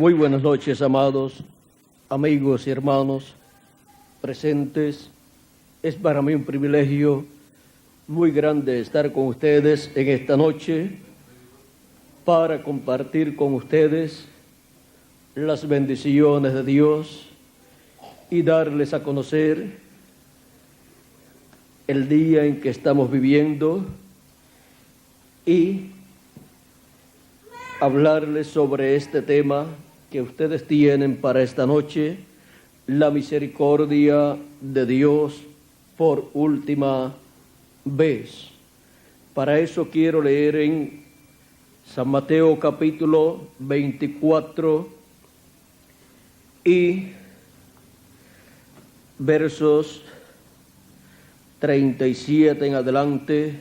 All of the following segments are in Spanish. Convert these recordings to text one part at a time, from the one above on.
Muy buenas noches, amados amigos y hermanos presentes. Es para mí un privilegio muy grande estar con ustedes en esta noche para compartir con ustedes las bendiciones de Dios y darles a conocer el día en que estamos viviendo y hablarles sobre este tema que ustedes tienen para esta noche, la misericordia de Dios por última vez. Para eso quiero leer en San Mateo capítulo 24 y versos 37 en adelante,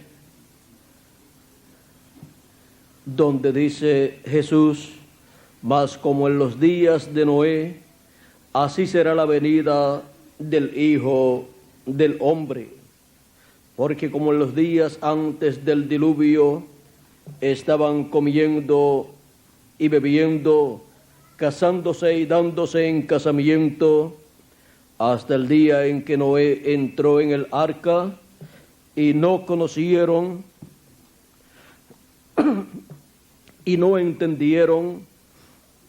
donde dice Jesús: mas como en los días de Noé, así será la venida del Hijo del Hombre. Porque como en los días antes del diluvio estaban comiendo y bebiendo, casándose y dándose en casamiento, hasta el día en que Noé entró en el arca, y no conocieron y no entendieron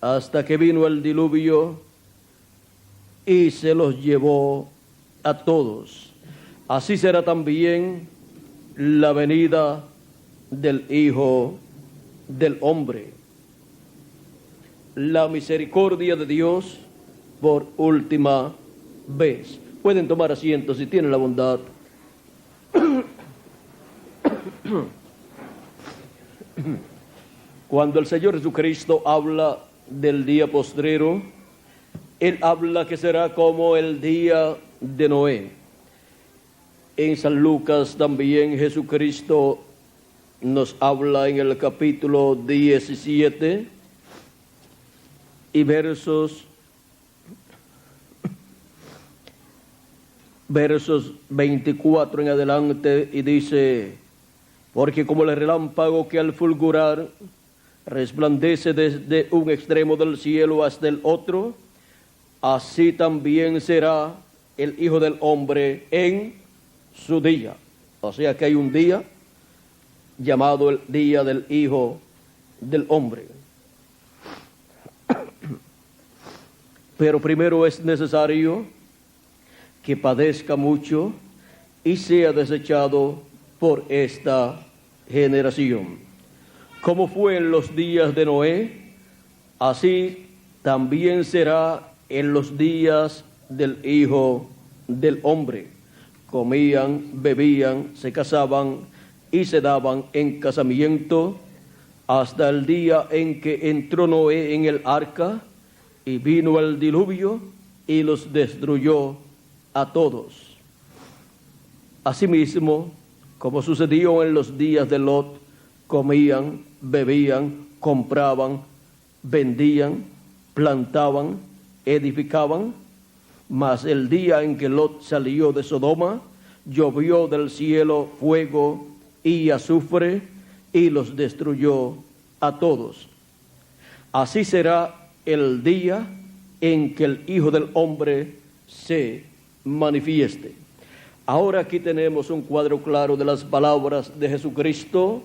hasta que vino el diluvio y se los llevó a todos. Así será también la venida del Hijo del Hombre. La misericordia de Dios por última vez. Pueden tomar asiento si tienen la bondad. Cuando el Señor Jesucristo habla del día postrero, Él habla que será como el día de Noé. En San Lucas también Jesucristo nos habla en el capítulo 17 y versos 24 en adelante, y dice: porque como el relámpago que al fulgurar resplandece desde un extremo del cielo hasta el otro, así también será el Hijo del Hombre en su día. O sea que hay un día llamado el día del Hijo del Hombre. Pero primero es necesario que padezca mucho y sea desechado por esta generación. Como fue en los días de Noé, así también será en los días del Hijo del Hombre. Comían, bebían, se casaban y se daban en casamiento hasta el día en que entró Noé en el arca y vino el diluvio y los destruyó a todos. Asimismo, como sucedió en los días de Lot, comían, bebían, compraban, vendían, plantaban, edificaban. Mas el día en que Lot salió de Sodoma, llovió del cielo fuego y azufre y los destruyó a todos. Así será el día en que el Hijo del Hombre se manifieste. Ahora aquí tenemos un cuadro claro de las palabras de Jesucristo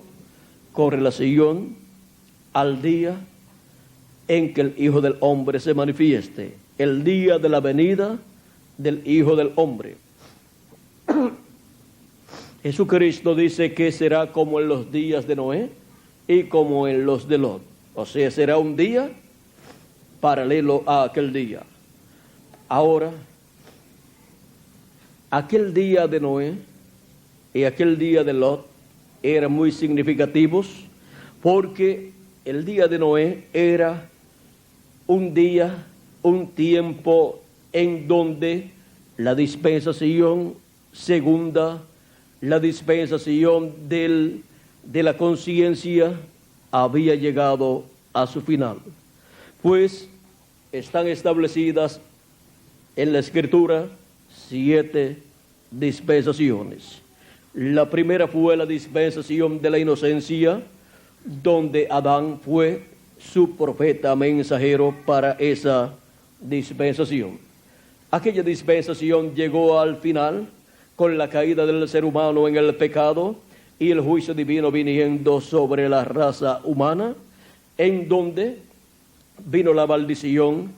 con relación al día en que el Hijo del Hombre se manifieste, el día de la venida del Hijo del Hombre. Jesucristo dice que será como en los días de Noé y como en los de Lot. O sea, será un día paralelo a aquel día. Ahora, aquel día de Noé y aquel día de Lot eran muy significativos, porque el día de Noé era un día, un tiempo en donde la dispensación segunda, la dispensación de la conciencia había llegado a su final. Pues están establecidas en la Escritura 7 dispensaciones. La primera fue la dispensación de la inocencia, donde Adán fue su profeta mensajero para esa dispensación. Aquella dispensación llegó al final con la caída del ser humano en el pecado y el juicio divino viniendo sobre la raza humana, en donde vino la maldición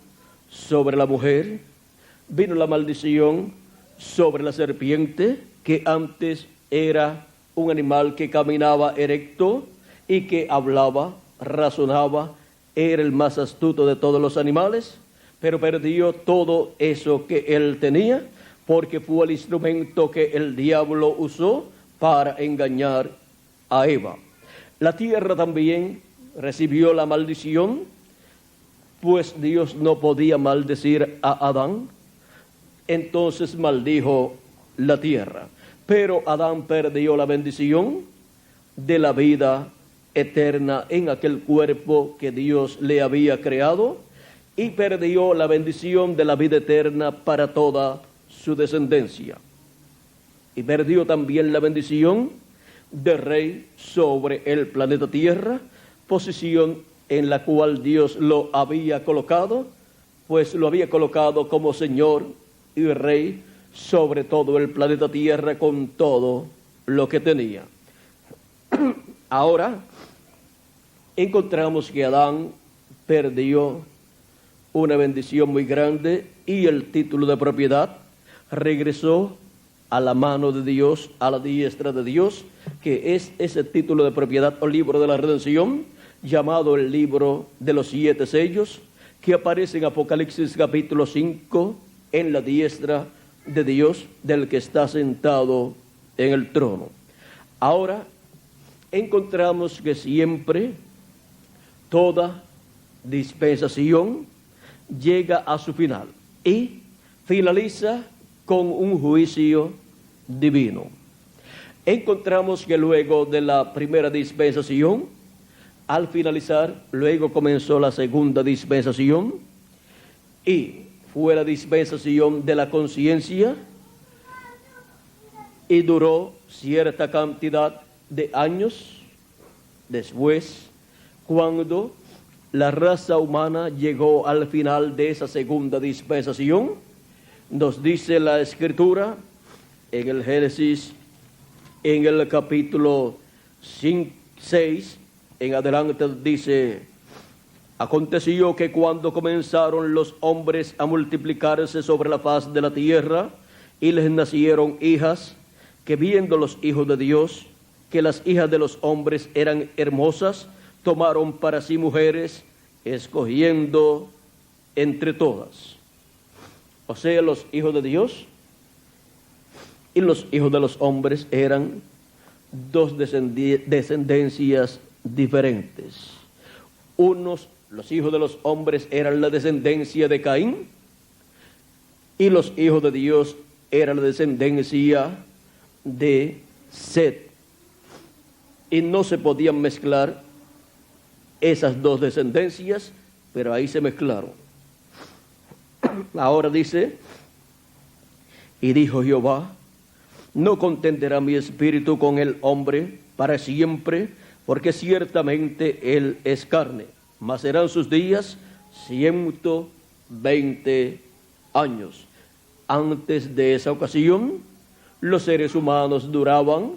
sobre la mujer, vino la maldición sobre la serpiente, que antes era un animal que caminaba erecto y que hablaba, razonaba, era el más astuto de todos los animales, pero perdió todo eso que él tenía, porque fue el instrumento que el diablo usó para engañar a Eva. La tierra también recibió la maldición, pues Dios no podía maldecir a Adán, entonces maldijo la tierra. Pero Adán perdió la bendición de la vida eterna en aquel cuerpo que Dios le había creado, y perdió la bendición de la vida eterna para toda su descendencia. Y perdió también la bendición de rey sobre el planeta Tierra, posición en la cual Dios lo había colocado, pues lo había colocado como Señor y Rey sobre todo el planeta Tierra con todo lo que tenía. Ahora encontramos que Adán perdió una bendición muy grande y el título de propiedad regresó a la mano de Dios, a la diestra de Dios, que es ese título de propiedad o libro de la redención, llamado el libro de los 7 sellos, que aparece en Apocalipsis capítulo 5, en la diestra de Dios, del que está sentado en el trono. Ahora encontramos que siempre toda dispensación llega a su final y finaliza con un juicio divino. Encontramos que luego de la primera dispensación, al finalizar, luego comenzó la segunda dispensación, y fue la dispensación de la conciencia, y duró cierta cantidad de años. Después, cuando la raza humana llegó al final de esa segunda dispensación, nos dice la Escritura en el Génesis, en el capítulo 6 en adelante, dice: aconteció que cuando comenzaron los hombres a multiplicarse sobre la faz de la tierra, y les nacieron hijas, que viendo los hijos de Dios, que las hijas de los hombres eran hermosas, tomaron para sí mujeres, escogiendo entre todas. O sea, los hijos de Dios y los hijos de los hombres eran dos descendencias diferentes. Los hijos de los hombres eran la descendencia de Caín, y los hijos de Dios eran la descendencia de Set. Y no se podían mezclar esas dos descendencias, pero ahí se mezclaron. Ahora dice: y dijo Jehová, no contenderá mi espíritu con el hombre para siempre, porque ciertamente él es carne, mas serán sus días 120 años. Antes de esa ocasión, los seres humanos duraban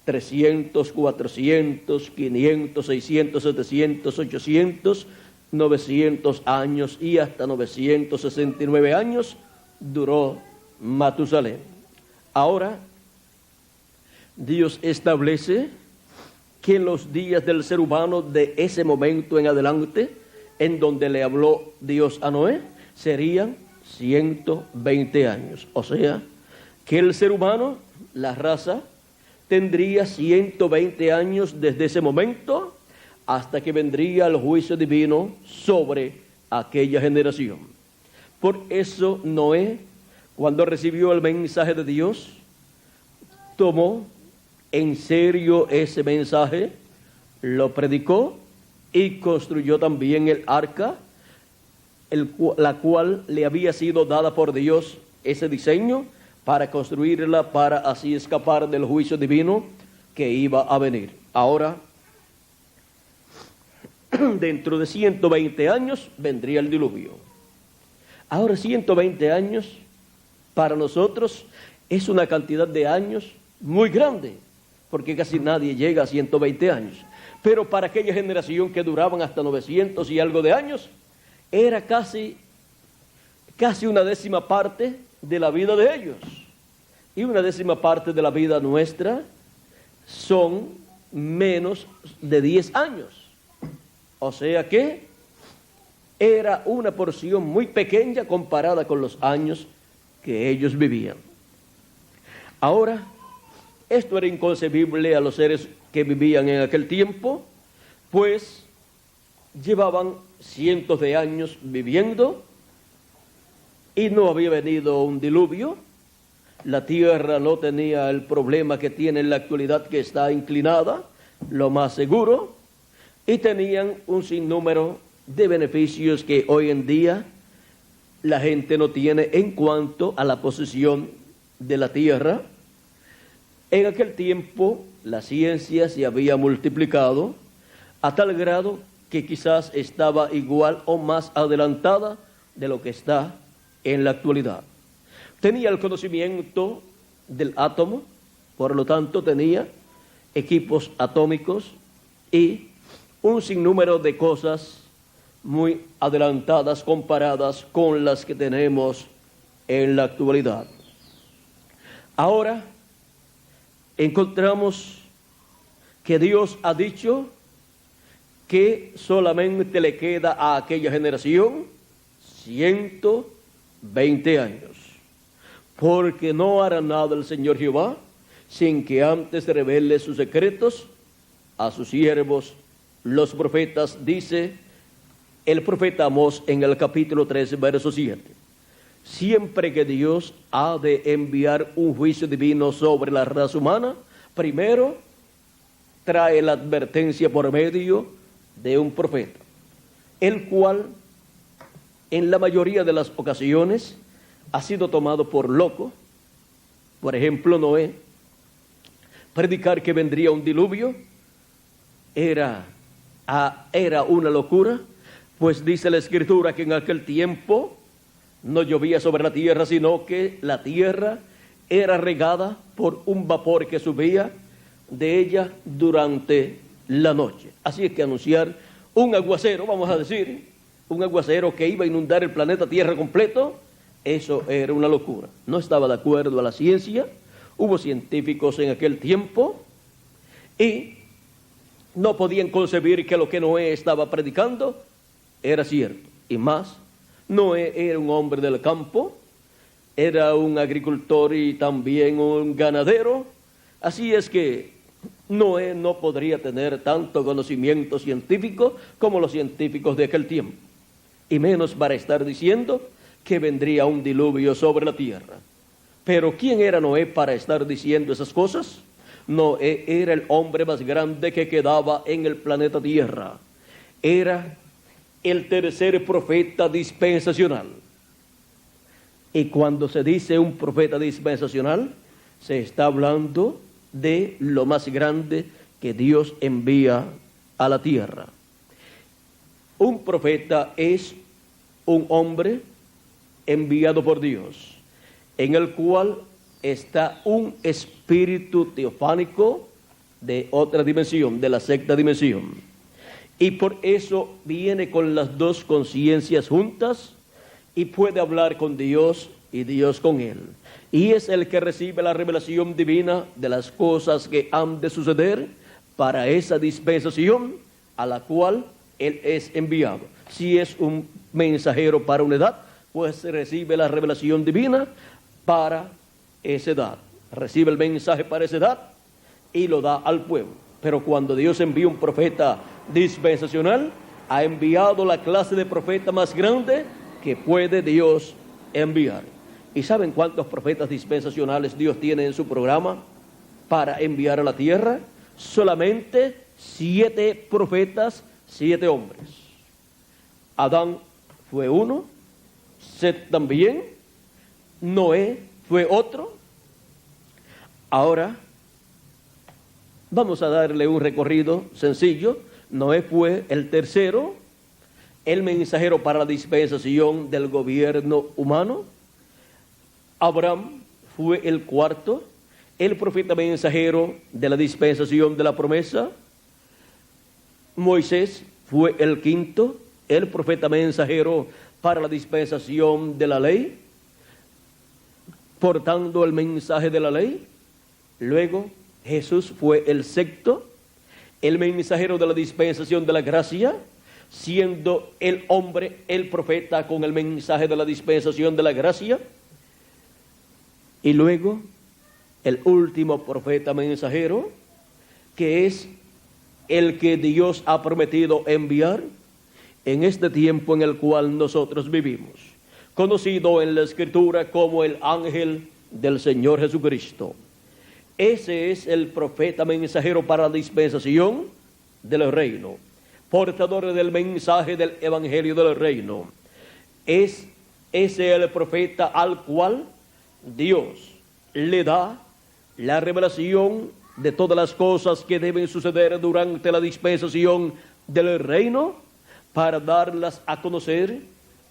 300, 400, 500, 600, 700, 800, 900 años, y hasta 969 años duró Matusalén. Ahora, Dios establece que en los días del ser humano, de ese momento en adelante, en donde le habló Dios a Noé, serían 120 años. O sea, que el ser humano, la raza, tendría 120 años desde ese momento hasta que vendría el juicio divino sobre aquella generación. Por eso Noé, cuando recibió el mensaje de Dios, tomó en serio ese mensaje, lo predicó y construyó también el arca, la cual le había sido dada por Dios, ese diseño, para construirla, para así escapar del juicio divino que iba a venir. Ahora, dentro de 120 años vendría el diluvio. Ahora 120 años para nosotros es una cantidad de años muy grande, porque casi nadie llega a 120 años. Pero para aquella generación que duraban hasta 900 y algo de años, era casi una décima parte de la vida de ellos. Y una décima parte de la vida nuestra son menos de 10 años. O sea que era una porción muy pequeña comparada con los años que ellos vivían. Ahora, esto era inconcebible a los seres que vivían en aquel tiempo, pues llevaban cientos de años viviendo y no había venido un diluvio. La tierra no tenía el problema que tiene en la actualidad, que está inclinada, lo más seguro, y tenían un sinnúmero de beneficios que hoy en día la gente no tiene en cuanto a la posesión de la tierra. En aquel tiempo la ciencia se había multiplicado a tal grado que quizás estaba igual o más adelantada de lo que está en la actualidad. Tenía el conocimiento del átomo, por lo tanto tenía equipos atómicos y un sinnúmero de cosas muy adelantadas comparadas con las que tenemos en la actualidad. Ahora encontramos que Dios ha dicho que solamente le queda a aquella generación 120 años, porque no hará nada el Señor Jehová sin que antes revele sus secretos a sus siervos, los profetas, dice el profeta Amós en el capítulo 13, verso 7. Siempre que Dios ha de enviar un juicio divino sobre la raza humana, primero trae la advertencia por medio de un profeta, el cual en la mayoría de las ocasiones ha sido tomado por loco. Por ejemplo, Noé, predicar que vendría un diluvio era una locura, pues dice la Escritura que en aquel tiempo no llovía sobre la tierra, sino que la tierra era regada por un vapor que subía de ella durante la noche. Así es que anunciar un aguacero, vamos a decir, un aguacero que iba a inundar el planeta Tierra completo, eso era una locura. No estaba de acuerdo a la ciencia. Hubo científicos en aquel tiempo y no podían concebir que lo que Noé estaba predicando era cierto. Y más, Noé era un hombre del campo, era un agricultor y también un ganadero. Así es que Noé no podría tener tanto conocimiento científico como los científicos de aquel tiempo, y menos para estar diciendo que vendría un diluvio sobre la tierra. Pero ¿quién era Noé para estar diciendo esas cosas? Noé era el hombre más grande que quedaba en el planeta Tierra. Era el tercer profeta dispensacional. Y cuando se dice un profeta dispensacional, se está hablando de lo más grande que Dios envía a la tierra. Un profeta es un hombre enviado por Dios, en el cual está un espíritu teofánico de otra dimensión, de la sexta dimensión. Y por eso viene con las dos conciencias juntas y puede hablar con Dios y Dios con él. Y es el que recibe la revelación divina de las cosas que han de suceder para esa dispensación a la cual él es enviado. Si es un mensajero para una edad, pues recibe la revelación divina para esa edad. Recibe el mensaje para esa edad y lo da al pueblo. Pero cuando Dios envía un profeta dispensacional, ha enviado la clase de profeta más grande que puede Dios enviar. ¿Y saben cuántos profetas dispensacionales Dios tiene en su programa para enviar a la tierra? Solamente 7 profetas, 7 hombres. Adán fue uno, Set también, Noé fue otro. Ahora vamos a darle un recorrido sencillo Noé fue el tercero, el mensajero para la dispensación del gobierno humano. Abraham fue el cuarto, el profeta mensajero de la dispensación de la promesa. Moisés fue el quinto, el profeta mensajero para la dispensación de la ley, portando el mensaje de la ley. Luego Jesús fue el sexto, el mensajero de la dispensación de la gracia, siendo el hombre, el profeta con el mensaje de la dispensación de la gracia. Y luego el último profeta mensajero, que es el que Dios ha prometido enviar en este tiempo en el cual nosotros vivimos, conocido en la Escritura como el ángel del Señor Jesucristo. Ese es el profeta mensajero para la dispensación del reino, portador del mensaje del evangelio del reino. Es ese el profeta al cual Dios le da la revelación de todas las cosas que deben suceder durante la dispensación del reino, para darlas a conocer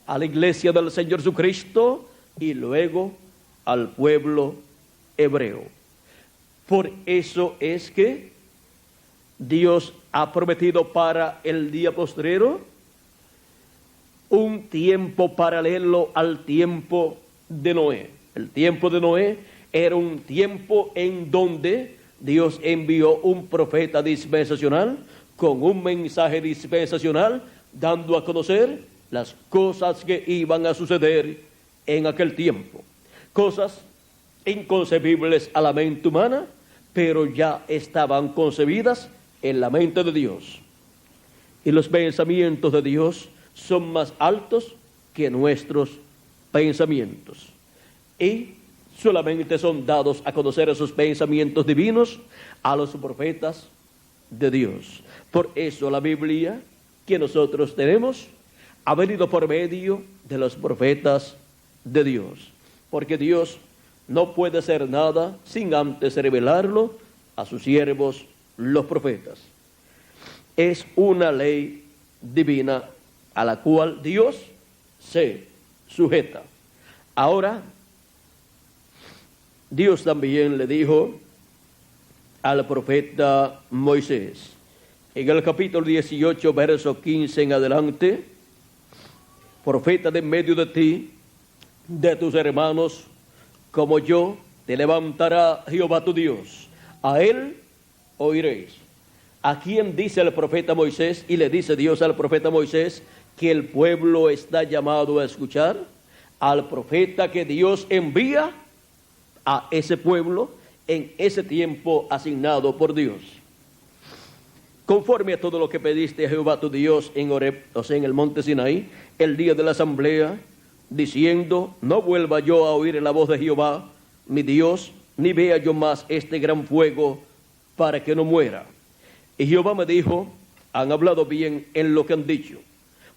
a la iglesia del Señor Jesucristo y luego al pueblo hebreo. Por eso es que Dios ha prometido para el día postrero un tiempo paralelo al tiempo de Noé. El tiempo de Noé era un tiempo en donde Dios envió un profeta dispensacional con un mensaje dispensacional, dando a conocer las cosas que iban a suceder en aquel tiempo. Cosas inconcebibles a la mente humana, pero ya estaban concebidas en la mente de Dios. Y los pensamientos de Dios son más altos que nuestros pensamientos. Y solamente son dados a conocer esos pensamientos divinos a los profetas de Dios. Por eso la Biblia que nosotros tenemos ha venido por medio de los profetas de Dios, porque Dios no puede hacer nada sin antes revelarlo a sus siervos, los profetas. Es una ley divina a la cual Dios se sujeta. Ahora, Dios también le dijo al profeta Moisés, en el capítulo 18, verso 15 en adelante: profeta de en medio de ti, de tus hermanos, como yo, te levantará Jehová tu Dios. A él oiréis. ¿A quién dice el profeta Moisés? Y le dice Dios al profeta Moisés que el pueblo está llamado a escuchar al profeta que Dios envía a ese pueblo en ese tiempo asignado por Dios. Conforme a todo lo que pediste a Jehová tu Dios en Horeb, o sea, en el monte Sinaí, el día de la asamblea, diciendo: no vuelva yo a oír la voz de Jehová, mi Dios, ni vea yo más este gran fuego, para que no muera. Y Jehová me dijo: han hablado bien en lo que han dicho.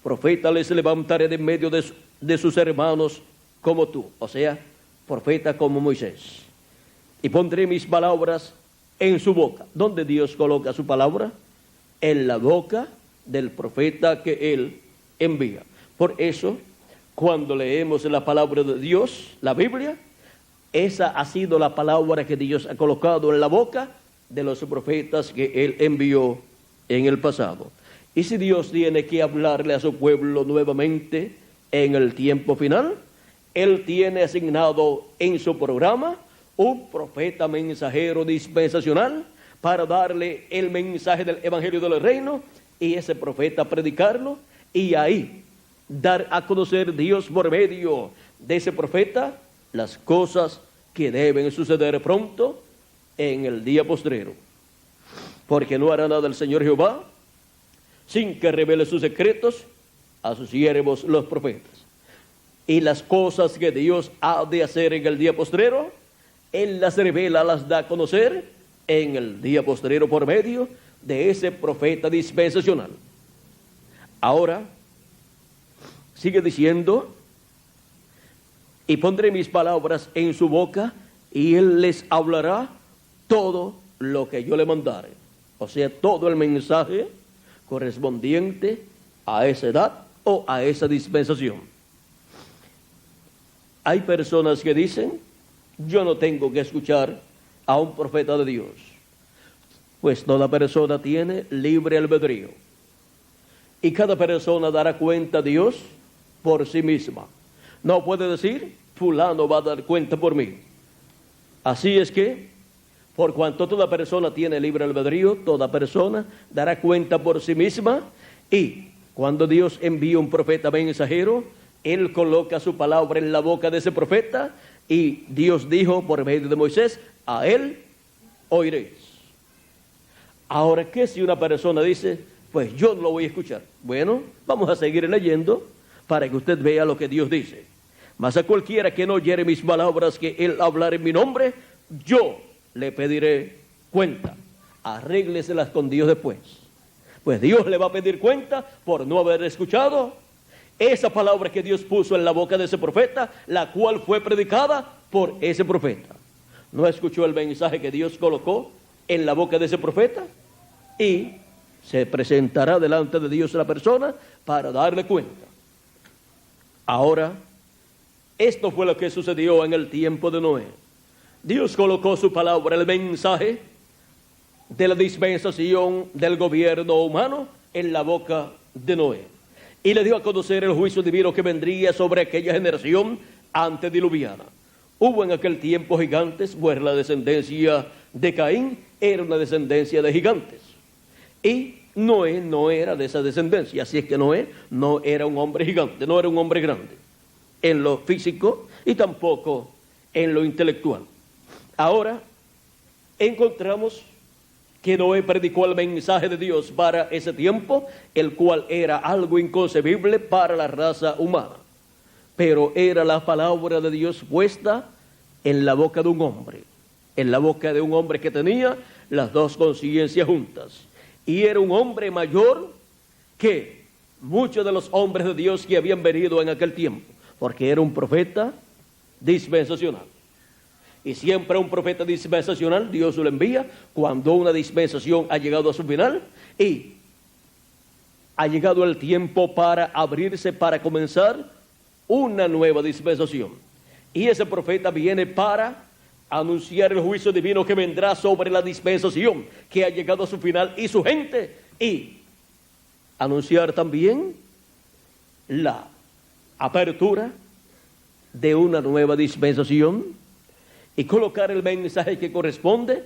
Profeta les levantaré de en medio de sus hermanos como tú, o sea, profeta como Moisés. Y pondré mis palabras en su boca. ¿Dónde Dios coloca su palabra? En la boca del profeta que él envía. Por eso, cuando leemos la palabra de Dios, la Biblia, esa ha sido la palabra que Dios ha colocado en la boca de los profetas que él envió en el pasado. Y si Dios tiene que hablarle a su pueblo nuevamente en el tiempo final, él tiene asignado en su programa un profeta mensajero dispensacional para darle el mensaje del evangelio del reino, y ese profeta predicarlo, y ahí dar a conocer Dios por medio de ese profeta las cosas que deben suceder pronto en el día postrero. Porque no hará nada el Señor Jehová sin que revele sus secretos a sus siervos los profetas. Y las cosas que Dios ha de hacer en el día postrero, Él las revela, las da a conocer en el día postrero por medio de ese profeta dispensacional. Ahora, sigue diciendo: y pondré mis palabras en su boca, y él les hablará todo lo que yo le mandare. O sea, todo el mensaje correspondiente a esa edad o a esa dispensación. Hay personas que dicen, yo no tengo que escuchar a un profeta de Dios. Pues toda persona tiene libre albedrío. Y cada persona dará cuenta a Dios por sí misma. No puede decir, fulano va a dar cuenta por mí. Así es que, por cuanto toda persona tiene libre albedrío, toda persona dará cuenta por sí misma. Y cuando Dios envía un profeta mensajero, Él coloca su palabra en la boca de ese profeta. Y Dios dijo por medio de Moisés, a él oiréis. Ahora, ¿qué si una persona dice, pues yo no lo voy a escuchar? Bueno, vamos a seguir leyendo para que usted vea lo que Dios dice. Mas a cualquiera que no oyere mis palabras que él hablar en mi nombre, yo le pediré cuenta. Arrégleselas con Dios después. Pues Dios le va a pedir cuenta por no haber escuchado esa palabra que Dios puso en la boca de ese profeta, la cual fue predicada por ese profeta. ¿No escuchó el mensaje que Dios colocó en la boca de ese profeta? Y se presentará delante de Dios la persona para darle cuenta. Ahora, esto fue lo que sucedió en el tiempo de Noé. Dios colocó su palabra, el mensaje de la dispensación del gobierno humano en la boca de Noé. Y le dio a conocer el juicio divino que vendría sobre aquella generación antediluviana. Hubo en aquel tiempo gigantes, pues la descendencia de Caín era una descendencia de gigantes. Y Noé no era de esa descendencia, así es que Noé no era un hombre gigante, no era un hombre grande, en lo físico y tampoco en lo intelectual. Ahora encontramos que Noé predicó el mensaje de Dios para ese tiempo, el cual era algo inconcebible para la raza humana. Pero era la palabra de Dios puesta en la boca de un hombre, en la boca de un hombre que tenía las dos conciencias juntas. Y era un hombre mayor que muchos de los hombres de Dios que habían venido en aquel tiempo, porque era un profeta dispensacional. Y siempre un profeta dispensacional, Dios lo envía cuando una dispensación ha llegado a su final y ha llegado el tiempo para abrirse, para comenzar una nueva dispensación. Y ese profeta viene para anunciar el juicio divino que vendrá sobre la dispensación que ha llegado a su final y su gente, y anunciar también la apertura de una nueva dispensación y colocar el mensaje que corresponde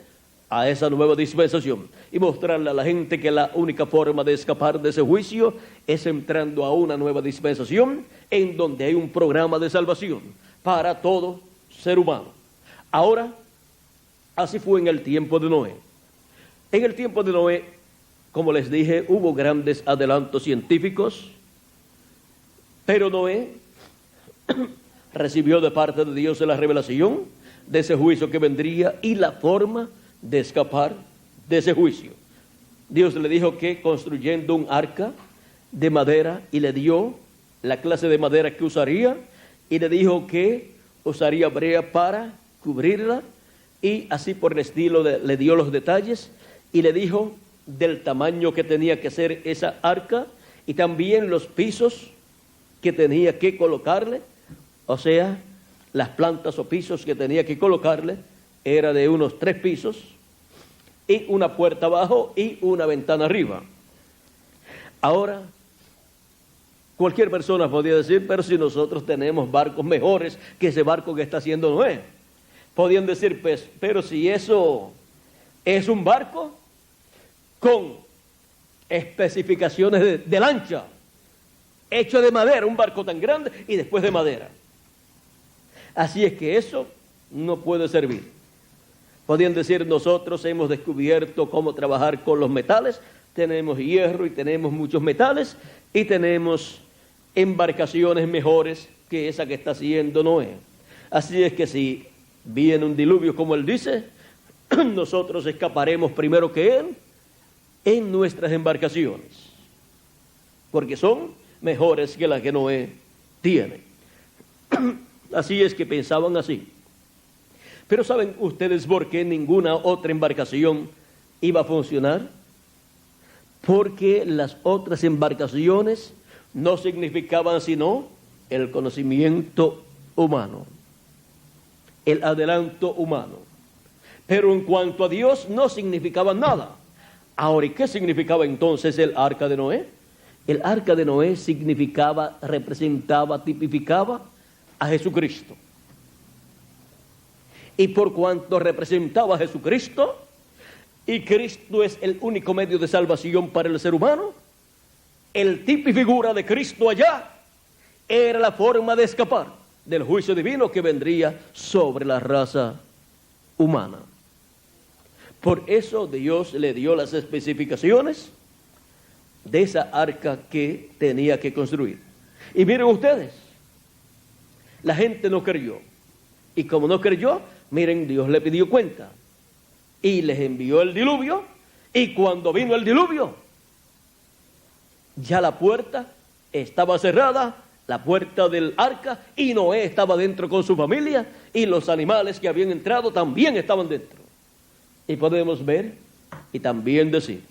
a esa nueva dispensación y mostrarle a la gente que la única forma de escapar de ese juicio es entrando a una nueva dispensación en donde hay un programa de salvación para todo ser humano. Ahora, así fue en el tiempo de Noé. En el tiempo de Noé, como les dije, hubo grandes adelantos científicos, pero Noé recibió de parte de Dios la revelación de ese juicio que vendría y la forma de escapar de ese juicio. Dios le dijo que construyendo un arca de madera, y le dio la clase de madera que usaría, y le dijo que usaría brea para cubrirla, y así por el estilo le dio los detalles, y le dijo del tamaño que tenía que ser esa arca, y también los pisos que tenía que colocarle, o sea, las plantas o pisos que tenía que colocarle, era de unos 3 pisos, y una puerta abajo y una ventana arriba. Ahora, cualquier persona podría decir, pero si nosotros tenemos barcos mejores que ese barco que está haciendo Noé. Podían decir, pues, pero si eso es un barco con especificaciones de lancha, hecho de madera, un barco tan grande y después de madera. Así es que eso no puede servir. Podrían decir, nosotros hemos descubierto cómo trabajar con los metales, tenemos hierro y tenemos muchos metales y tenemos embarcaciones mejores que esa que está haciendo Noé. Así es que si viene un diluvio como él dice, nosotros escaparemos primero que él en nuestras embarcaciones, porque son mejores que las que Noé tiene. Así es que pensaban así. Pero ¿saben ustedes por qué ninguna otra embarcación iba a funcionar? porque las otras embarcaciones no significaban sino el conocimiento humano, el adelanto humano. Pero en cuanto a Dios no significaba nada. Ahora, ¿y qué significaba entonces el arca de Noé? El arca de Noé significaba, representaba, tipificaba a Jesucristo. Y por cuanto representaba a Jesucristo, y Cristo es el único medio de salvación para el ser humano, el tipo y figura de Cristo allá era la forma de escapar del juicio divino que vendría sobre la raza humana. Por eso Dios le dio las especificaciones de esa arca que tenía que construir. Y miren ustedes, la gente no creyó. Y como no creyó, miren, Dios le pidió cuenta. Y les envió el diluvio. Y cuando vino el diluvio, ya la puerta estaba cerrada, la puerta del arca, y Noé estaba dentro con su familia, y los animales que habían entrado también estaban dentro. Y podemos ver y también decir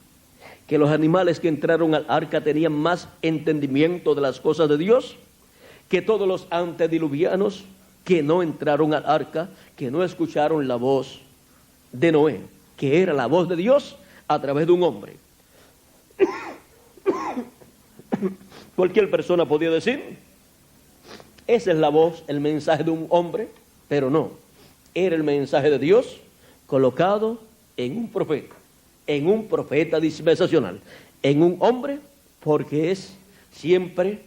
que los animales que entraron al arca tenían más entendimiento de las cosas de Dios que todos los antediluvianos que no entraron al arca, que no escucharon la voz de Noé, que era la voz de Dios a través de un hombre. Cualquier persona podía decir, esa es la voz, el mensaje de un hombre, pero no, era el mensaje de Dios colocado en un profeta dispensacional, en un hombre, porque es siempre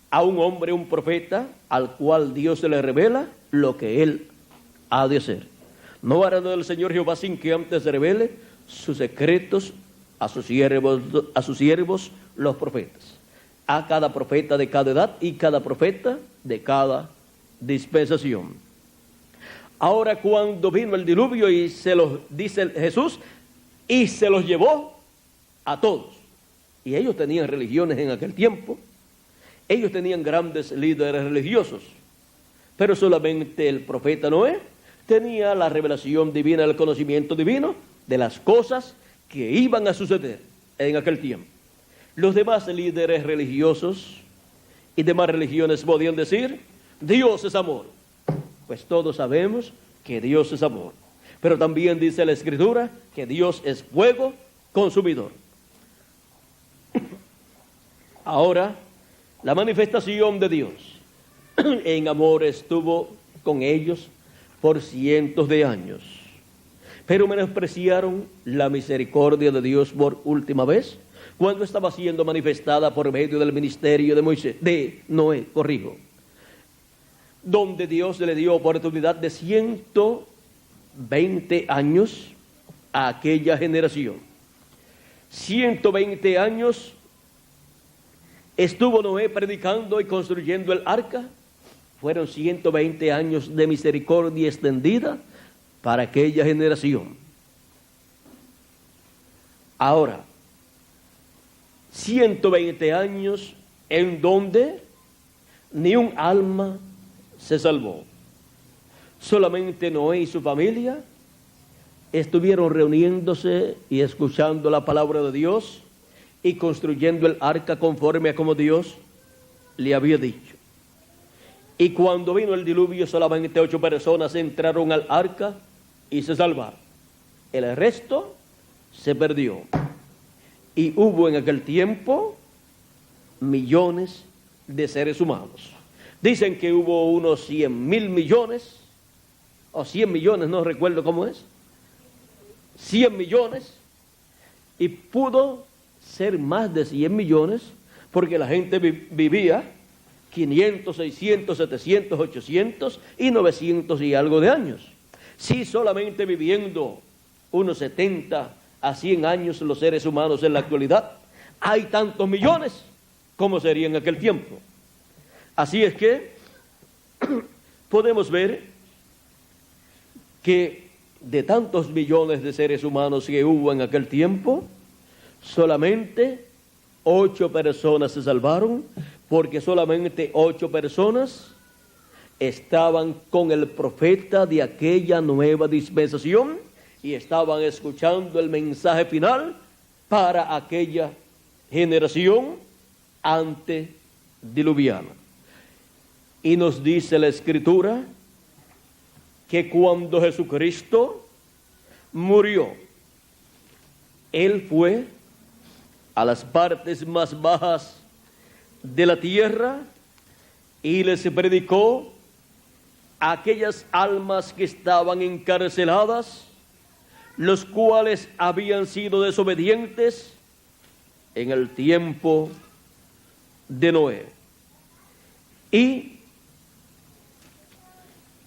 a un hombre, un profeta, al cual Dios se le revela lo que él ha de hacer. No hará del Señor Jehová sin que antes revele sus secretos a sus siervos los profetas, a cada profeta de cada edad y cada profeta de cada dispensación. Ahora cuando vino el diluvio y se los dice Jesús, y se los llevó a todos. Y ellos tenían religiones en aquel tiempo, ellos tenían grandes líderes religiosos, pero solamente el profeta Noé tenía la revelación divina, el conocimiento divino de las cosas que iban a suceder en aquel tiempo. Los demás líderes religiosos y demás religiones podían decir, Dios es amor. Pues todos sabemos que Dios es amor. Pero también dice la Escritura que Dios es fuego consumidor. Ahora, la manifestación de Dios en amor estuvo con ellos por cientos de años. Pero menospreciaron la misericordia de Dios por última vez cuando estaba siendo manifestada por medio del ministerio de Noé, donde Dios le dio oportunidad de 120 años a aquella generación. 120 años estuvo Noé predicando y construyendo el arca. Fueron 120 años de misericordia extendida para aquella generación. Ahora, 120 años en donde ni un alma se salvó. Solamente Noé y su familia estuvieron reuniéndose y escuchando la palabra de Dios y construyendo el arca conforme a como Dios le había dicho. Y cuando vino el diluvio, solamente 8 personas entraron al arca y se salvaron. El resto se perdió. Y hubo en aquel tiempo millones de seres humanos. Dicen que hubo unos 100,000 millones, o 100 millones, no recuerdo cómo es, 100 millones, y pudo ser más de 100 millones, porque la gente vivía 500, 600, 700, 800 y 900 y algo de años. Si solamente viviendo unos 70 a 100 años los seres humanos en la actualidad, hay tantos millones, ¿cómo sería en aquel tiempo? Así es que podemos ver que de tantos millones de seres humanos que hubo en aquel tiempo, solamente 8 personas se salvaron, porque solamente 8 personas estaban con el profeta de aquella nueva dispensación y estaban escuchando el mensaje final para aquella generación antediluviana. Y nos dice la Escritura que cuando Jesucristo murió, Él fue a las partes más bajas de la tierra y les predicó a aquellas almas que estaban encarceladas, los cuales habían sido desobedientes en el tiempo de Noé. Y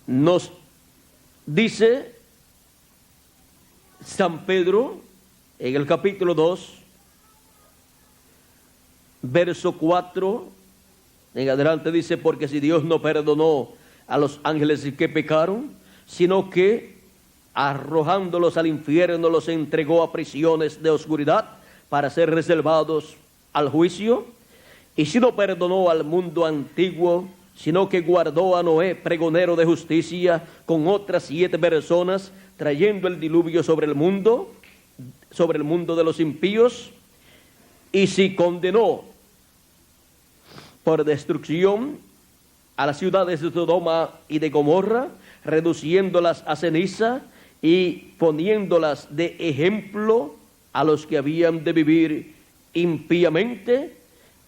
nos dice San Pedro en el capítulo 2, verso 4 en adelante, dice: porque si Dios no perdonó a los ángeles que pecaron, sino que arrojándolos al infierno los entregó a prisiones de oscuridad para ser reservados al juicio, y si no perdonó al mundo antiguo, sino que guardó a Noé, pregonero de justicia, con otras 7 personas, trayendo el diluvio sobre el mundo de los impíos, y si condenó por destrucción a las ciudades de Sodoma y de Gomorra, reduciéndolas a ceniza y poniéndolas de ejemplo a los que habían de vivir impíamente,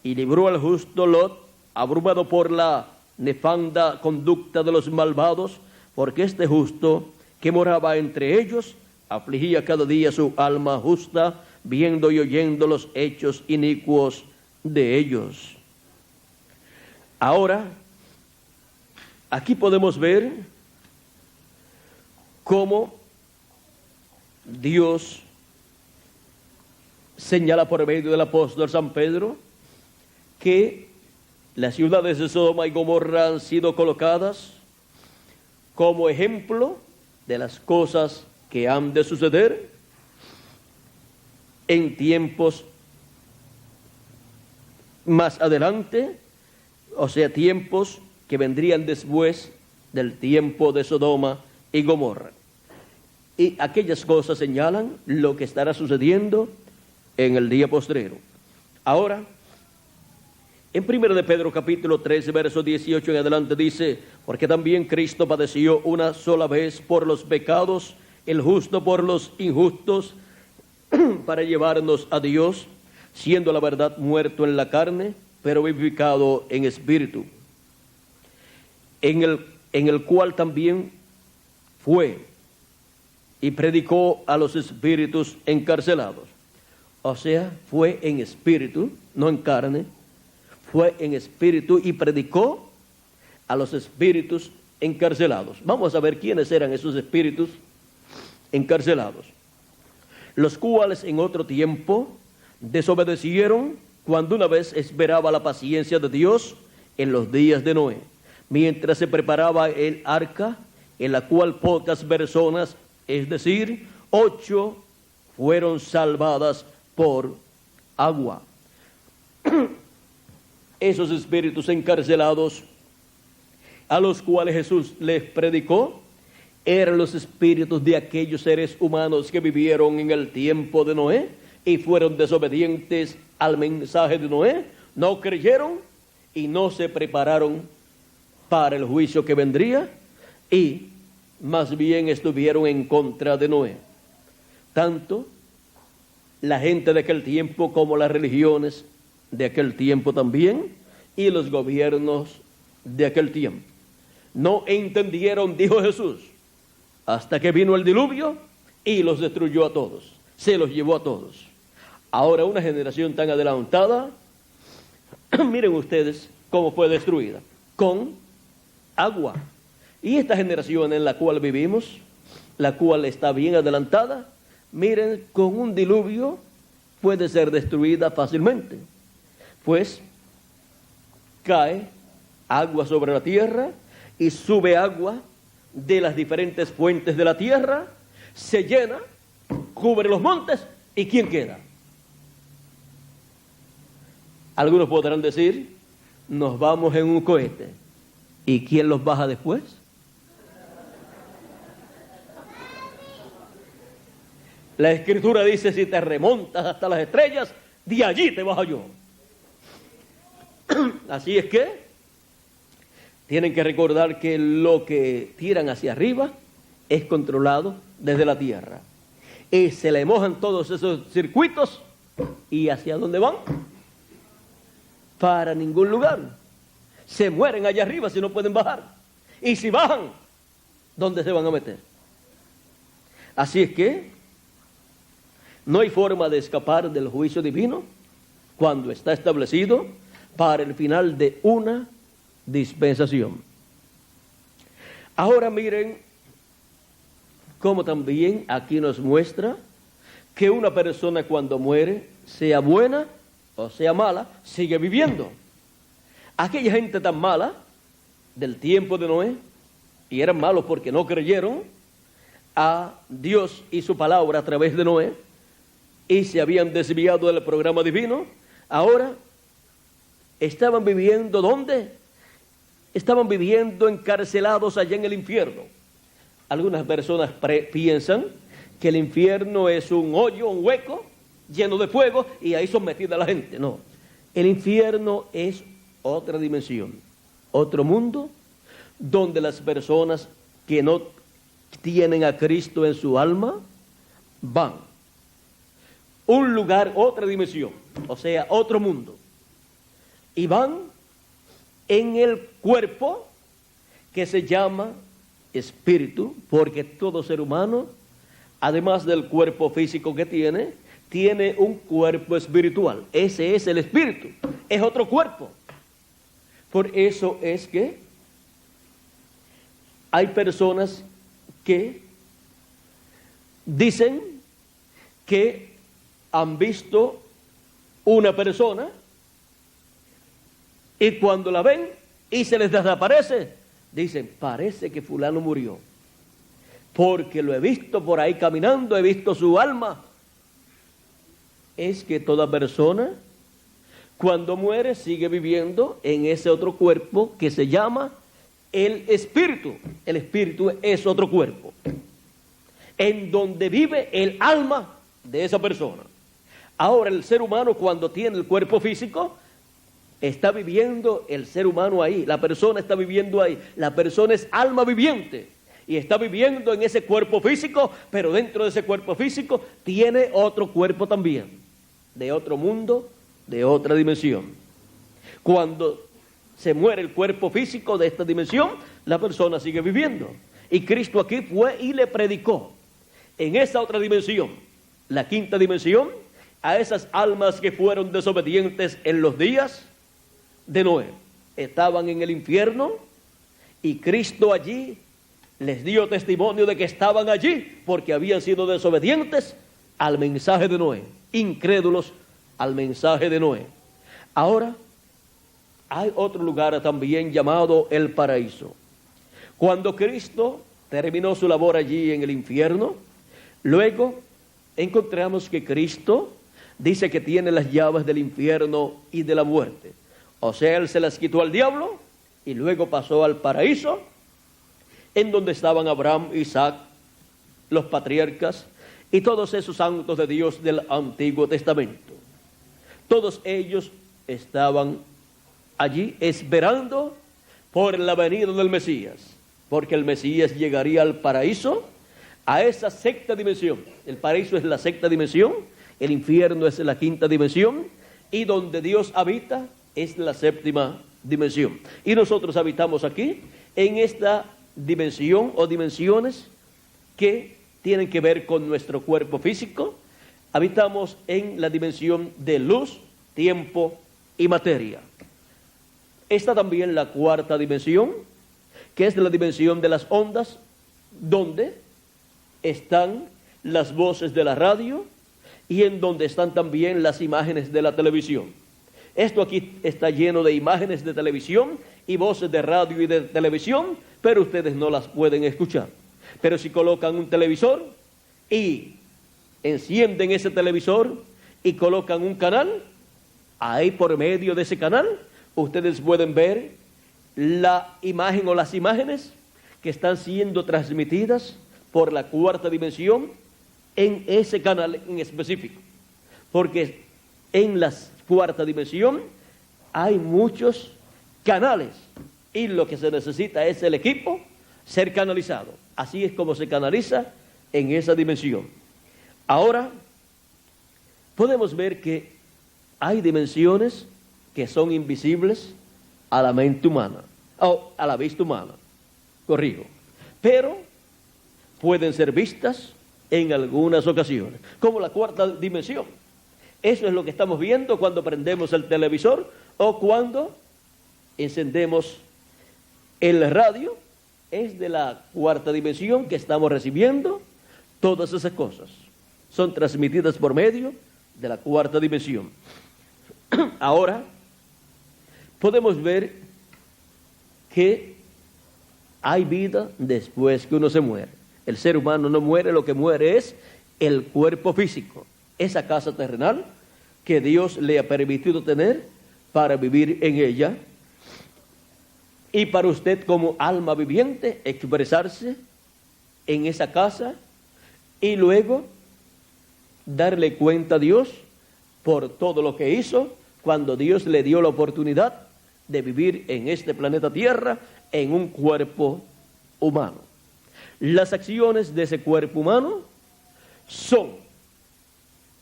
y libró al justo Lot, abrumado por la nefanda conducta de los malvados, porque este justo que moraba entre ellos afligía cada día su alma justa, viendo y oyendo los hechos inicuos de ellos. Ahora, aquí podemos ver cómo Dios señala por medio del apóstol San Pedro que las ciudades de Sodoma y Gomorra han sido colocadas como ejemplo de las cosas que han de suceder en tiempos más adelante, o sea, tiempos que vendrían después del tiempo de Sodoma y Gomorra. Y aquellas cosas señalan lo que estará sucediendo en el día postrero. Ahora, en 1 de Pedro capítulo 3, verso 18 en adelante dice: porque también Cristo padeció una sola vez por los pecados, el justo por los injustos, para llevarnos a Dios, siendo la verdad muerto en la carne, pero vivificado en espíritu, en el cual también fue y predicó a los espíritus encarcelados. O sea, fue en espíritu, no en carne, fue en espíritu y predicó a los espíritus encarcelados. Vamos a ver quiénes eran esos espíritus encarcelados, los cuales en otro tiempo desobedecieron cuando una vez esperaba la paciencia de Dios en los días de Noé, mientras se preparaba el arca, en la cual pocas personas, es decir, 8, fueron salvadas por agua. Esos espíritus encarcelados a los cuales Jesús les predicó eran los espíritus de aquellos seres humanos que vivieron en el tiempo de Noé y fueron desobedientes al mensaje de Noé, no creyeron y no se prepararon para el juicio que vendría, y más bien estuvieron en contra de Noé. Tanto la gente de aquel tiempo como las religiones de aquel tiempo también, y los gobiernos de aquel tiempo. No entendieron, dijo Jesús, hasta que vino el diluvio y los destruyó a todos, se los llevó a todos. Ahora una generación tan adelantada, miren ustedes cómo fue destruida, con agua. Y esta generación en la cual vivimos, la cual está bien adelantada, miren, con un diluvio puede ser destruida fácilmente, pues cae agua sobre la tierra y sube agua de las diferentes fuentes de la tierra, se llena, cubre los montes, ¿y quién queda? Algunos podrán decir, nos vamos en un cohete, ¿y quién los baja después? La Escritura dice, si te remontas hasta las estrellas, de allí te bajo yo. Así es que tienen que recordar que lo que tiran hacia arriba es controlado desde la tierra. Y se le mojan todos esos circuitos. ¿Y hacia dónde van? Para ningún lugar. Se mueren allá arriba si no pueden bajar. Y si bajan, ¿dónde se van a meter? Así es que no hay forma de escapar del juicio divino cuando está establecido para el final de una dispensación. Ahora miren cómo también aquí nos muestra que una persona cuando muere, sea buena o sea mala, sigue viviendo. Aquella gente tan mala del tiempo de Noé, y eran malos porque no creyeron a Dios y su palabra a través de Noé, y se habían desviado del programa divino, ahora estaban viviendo ¿dónde? Estaban viviendo encarcelados allá en el infierno. Algunas personas piensan que el infierno es un hoyo, un hueco lleno de fuego y ahí son metida la gente. No, el infierno es otra dimensión, otro mundo donde las personas que no tienen a Cristo en su alma van. Un lugar, otra dimensión, o sea, otro mundo. Y van en el cuerpo que se llama espíritu, porque todo ser humano, además del cuerpo físico que tiene un cuerpo espiritual. Ese es el espíritu, es otro cuerpo. Por eso es que hay personas que dicen que han visto una persona y cuando la ven y se les desaparece, dicen, parece que fulano murió, porque lo he visto por ahí caminando, he visto su alma. Es que toda persona, cuando muere, sigue viviendo en ese otro cuerpo que se llama el espíritu. El espíritu es otro cuerpo, en donde vive el alma de esa persona. Ahora, el ser humano, cuando tiene el cuerpo físico, está viviendo el ser humano ahí, la persona está viviendo ahí, la persona es alma viviente y está viviendo en ese cuerpo físico, pero dentro de ese cuerpo físico tiene otro cuerpo también, de otro mundo, de otra dimensión. Cuando se muere el cuerpo físico de esta dimensión, la persona sigue viviendo. Y Cristo aquí fue y le predicó en esa otra dimensión, la quinta dimensión, a esas almas que fueron desobedientes en los días de Noé. Estaban en el infierno y Cristo allí les dio testimonio de que estaban allí porque habían sido desobedientes al mensaje de Noé, incrédulos al mensaje de Noé. Ahora hay otro lugar también llamado el paraíso. Cuando Cristo terminó su labor allí en el infierno, luego encontramos que Cristo dice que tiene las llaves del infierno y de la muerte. O sea, Él se las quitó al diablo y luego pasó al paraíso, en donde estaban Abraham, Isaac, los patriarcas y todos esos santos de Dios del Antiguo Testamento. Todos ellos estaban allí esperando por la venida del Mesías, porque el Mesías llegaría al paraíso, a esa sexta dimensión. El paraíso es la sexta dimensión, el infierno es la quinta dimensión, y donde Dios habita es la séptima dimensión. Y nosotros habitamos aquí, en esta dimensión o dimensiones que tienen que ver con nuestro cuerpo físico. Habitamos en la dimensión de luz, tiempo y materia. Está también la cuarta dimensión, que es la dimensión de las ondas, donde están las voces de la radio y en donde están también las imágenes de la televisión. Esto aquí está lleno de imágenes de televisión y voces de radio y de televisión, pero ustedes no las pueden escuchar. Pero si colocan un televisor y encienden ese televisor y colocan un canal, ahí por medio de ese canal, ustedes pueden ver la imagen o las imágenes que están siendo transmitidas por la cuarta dimensión en ese canal en específico. Porque en la cuarta dimensión hay muchos canales y lo que se necesita es el equipo ser canalizado. Así es como se canaliza en esa dimensión. Ahora podemos ver que hay dimensiones que son invisibles a la mente humana, o a la vista humana, corrijo, pero pueden ser vistas en algunas ocasiones, como la cuarta dimensión. Eso es lo que estamos viendo cuando prendemos el televisor o cuando encendemos el radio. Es de la cuarta dimensión que estamos recibiendo todas esas cosas. Son transmitidas por medio de la cuarta dimensión. Ahora podemos ver que hay vida después que uno se muere. El ser humano no muere, lo que muere es el cuerpo físico, esa casa terrenal que Dios le ha permitido tener para vivir en ella y para usted como alma viviente expresarse en esa casa y luego darle cuenta a Dios por todo lo que hizo cuando Dios le dio la oportunidad de vivir en este planeta Tierra en un cuerpo humano. Las acciones de ese cuerpo humano son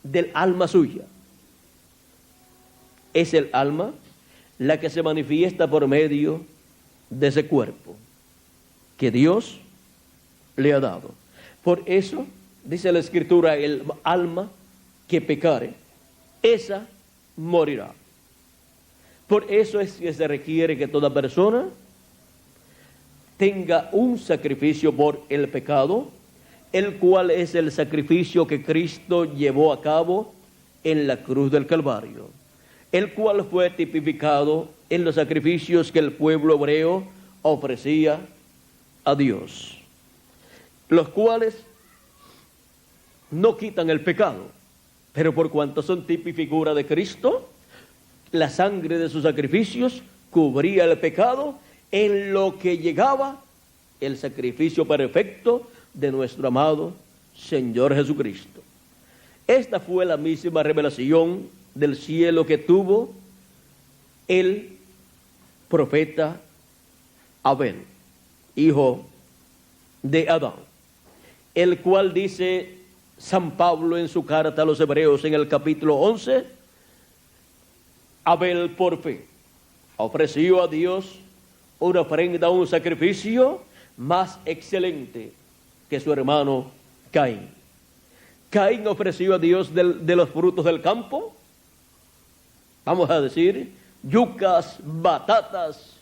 del alma suya. Es el alma la que se manifiesta por medio de ese cuerpo que Dios le ha dado. Por eso, dice la Escritura, el alma que pecare, esa morirá. Por eso es que se requiere que toda persona tenga un sacrificio por el pecado, el cual es el sacrificio que Cristo llevó a cabo en la cruz del Calvario, el cual fue tipificado en los sacrificios que el pueblo hebreo ofrecía a Dios, los cuales no quitan el pecado, pero por cuanto son tipo y figura de Cristo, la sangre de sus sacrificios cubría el pecado, en lo que llegaba el sacrificio perfecto de nuestro amado Señor Jesucristo. Esta fue la misma revelación del cielo que tuvo el profeta Abel, hijo de Adán, el cual dice San Pablo en su carta a los Hebreos en el capítulo 11, Abel por fe ofreció a Dios una ofrenda, un sacrificio más excelente que su hermano Caín. Caín ofreció a Dios de los frutos del campo, vamos a decir, yucas, batatas,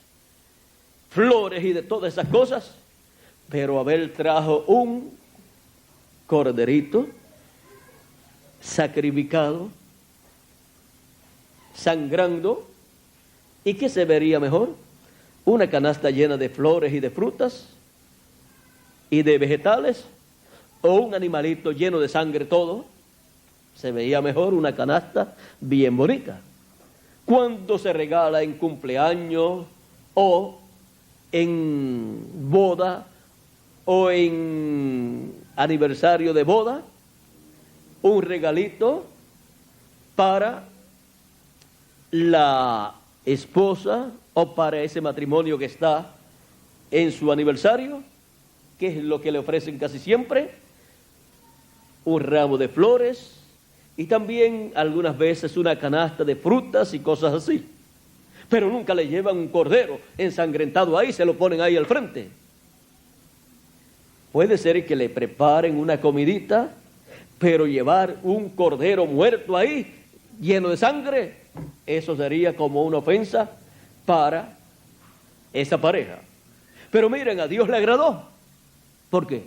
flores y de todas esas cosas, pero Abel trajo un corderito sacrificado, sangrando. ¿Y qué se vería mejor? Una canasta llena de flores y de frutas y de vegetales, o un animalito lleno de sangre todo. Se veía mejor una canasta bien bonita. Cuando se regala en cumpleaños o en boda o en aniversario de boda, un regalito para la esposa o para ese matrimonio que está en su aniversario, ¿qué es lo que le ofrecen casi siempre? Un ramo de flores y también algunas veces una canasta de frutas y cosas así. Pero nunca le llevan un cordero ensangrentado ahí, se lo ponen ahí al frente. Puede ser que le preparen una comidita, pero llevar un cordero muerto ahí, lleno de sangre, eso sería como una ofensa para esa pareja. Pero miren, a Dios le agradó. ¿Por qué?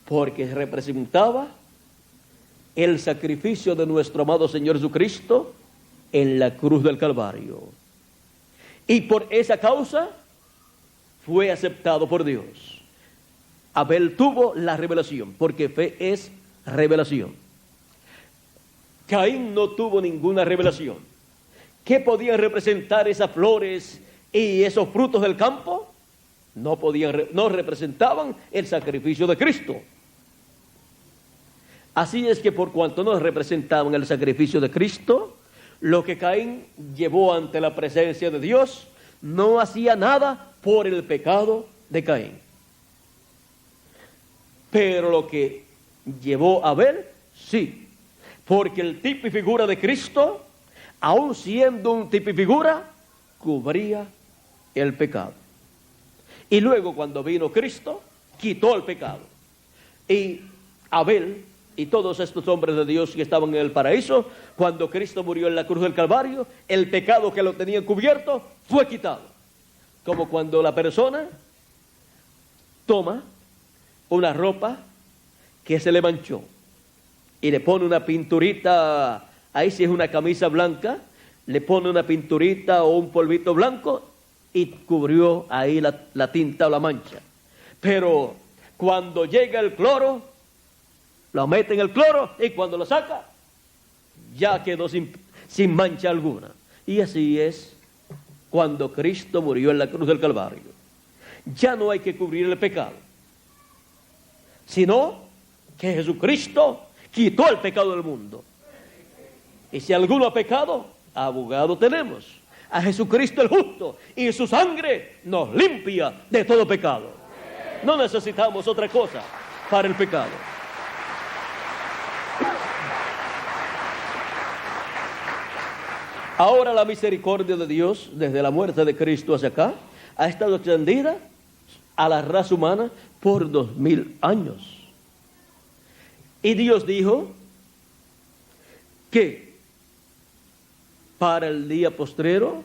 Porque representaba el sacrificio de nuestro amado Señor Jesucristo en la cruz del Calvario. Y por esa causa fue aceptado por Dios. Abel tuvo la revelación, porque fe es revelación. Caín no tuvo ninguna revelación. ¿Qué podían representar esas flores y esos frutos del campo? No representaban el sacrificio de Cristo. Así es que por cuanto no representaban el sacrificio de Cristo, lo que Caín llevó ante la presencia de Dios no hacía nada por el pecado de Caín. Pero lo que llevó Abel, sí, porque el tipo y figura de Cristo, aun siendo un tipo y figura, cubría el pecado. Y luego cuando vino Cristo, quitó el pecado. Y Abel y todos estos hombres de Dios que estaban en el paraíso, cuando Cristo murió en la cruz del Calvario, el pecado que lo tenían cubierto fue quitado. Como cuando la persona toma una ropa que se le manchó y le pone una pinturita, ahí si es una camisa blanca, le pone una pinturita o un polvito blanco y cubrió ahí la tinta o la mancha. Pero cuando llega el cloro, lo mete en el cloro y cuando lo saca, ya quedó sin mancha alguna. Y así es cuando Cristo murió en la cruz del Calvario. Ya no hay que cubrir el pecado, sino que Jesucristo quitó el pecado del mundo. Y si alguno ha pecado, abogado tenemos, a Jesucristo el justo, y su sangre nos limpia de todo pecado. No necesitamos otra cosa para el pecado. Ahora la misericordia de Dios, desde la muerte de Cristo hacia acá, ha estado extendida a la raza humana por 2000 años. Y Dios dijo que para el día postrero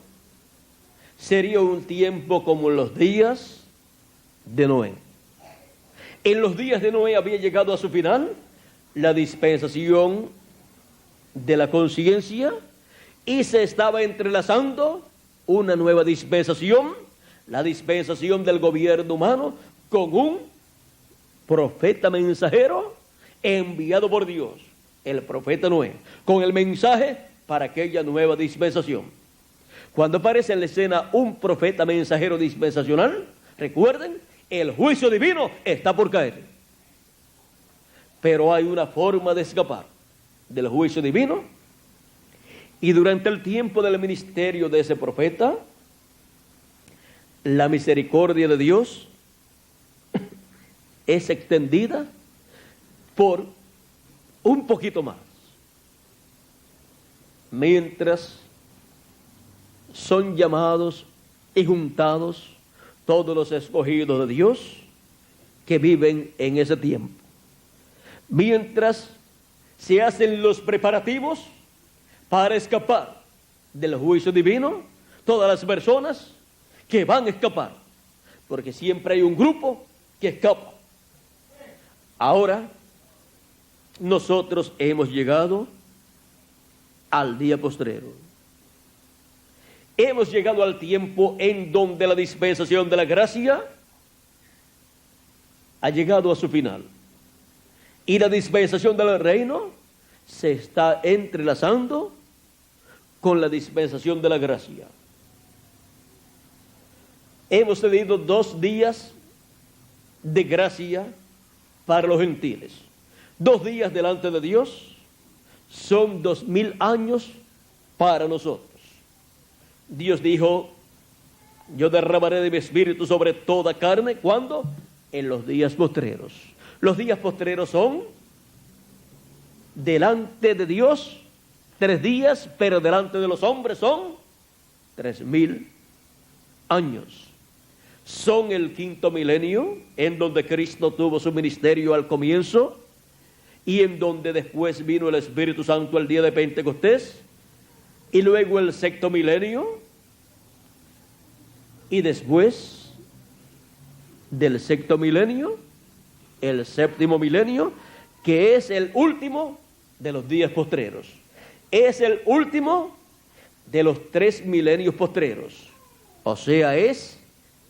sería un tiempo como en los días de Noé. En los días de Noé había llegado a su final la dispensación de la conciencia y se estaba entrelazando una nueva dispensación, la dispensación del gobierno humano, con un profeta mensajero enviado por Dios, el profeta Noé, con el mensaje para aquella nueva dispensación. Cuando aparece en la escena un profeta mensajero dispensacional, recuerden, el juicio divino está por caer. Pero hay una forma de escapar del juicio divino. Y durante el tiempo del ministerio de ese profeta, la misericordia de Dios es extendida por un poquito más. Mientras son llamados y juntados todos los escogidos de Dios que viven en ese tiempo. Mientras se hacen los preparativos para escapar del juicio divino, todas las personas que van a escapar, porque siempre hay un grupo que escapa. Ahora, nosotros hemos llegado al día postrero. Hemos llegado al tiempo en donde la dispensación de la gracia ha llegado a su final. Y la dispensación del reino se está entrelazando con la dispensación de la gracia. Hemos tenido 2 días de gracia para los gentiles. 2 días delante de Dios son 2000 años para nosotros. Dios dijo, yo derramaré de mi espíritu sobre toda carne. ¿Cuándo? En los días postreros. Los días postreros son delante de Dios 3 días, pero delante de los hombres son 3000 años. Son el 5.º milenio, en donde Cristo tuvo su ministerio al comienzo y en donde después vino el Espíritu Santo el día de Pentecostés, y luego el 6.º milenio, y después del 6.º milenio, el 7.º milenio, que es el último de los días postreros. Es el último de los 3 milenios postreros. O sea, es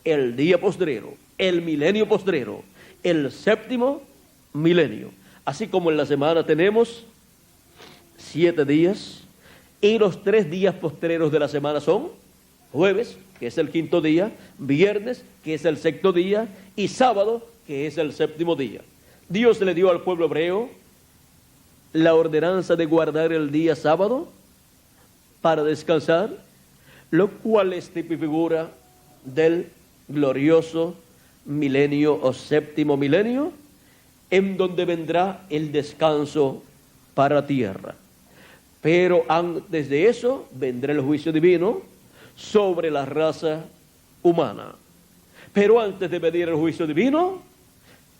el día postrero, el milenio postrero, el 7.º milenio. Así como en la semana tenemos 7 días, y los 3 días postreros de la semana son jueves, que es el 5.º día, viernes, que es el 6.º día, y sábado, que es el 7.º día. Dios le dio al pueblo hebreo la ordenanza de guardar el día sábado para descansar, lo cual es tipo y figura del glorioso milenio o séptimo milenio, en donde vendrá el descanso para la tierra. Pero antes de eso vendrá el juicio divino sobre la raza humana. Pero antes de venir el juicio divino,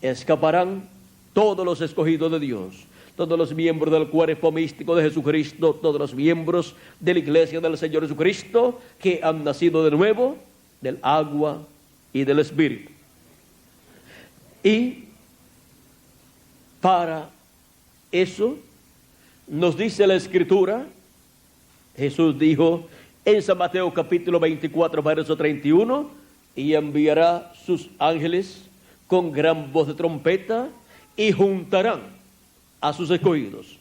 escaparán todos los escogidos de Dios, todos los miembros del cuerpo místico de Jesucristo, todos los miembros de la iglesia del Señor Jesucristo que han nacido de nuevo del agua y del Espíritu. Y para eso nos dice la Escritura, Jesús dijo en San Mateo capítulo 24, verso 31, y enviará sus ángeles con gran voz de trompeta y juntarán a sus escogidos.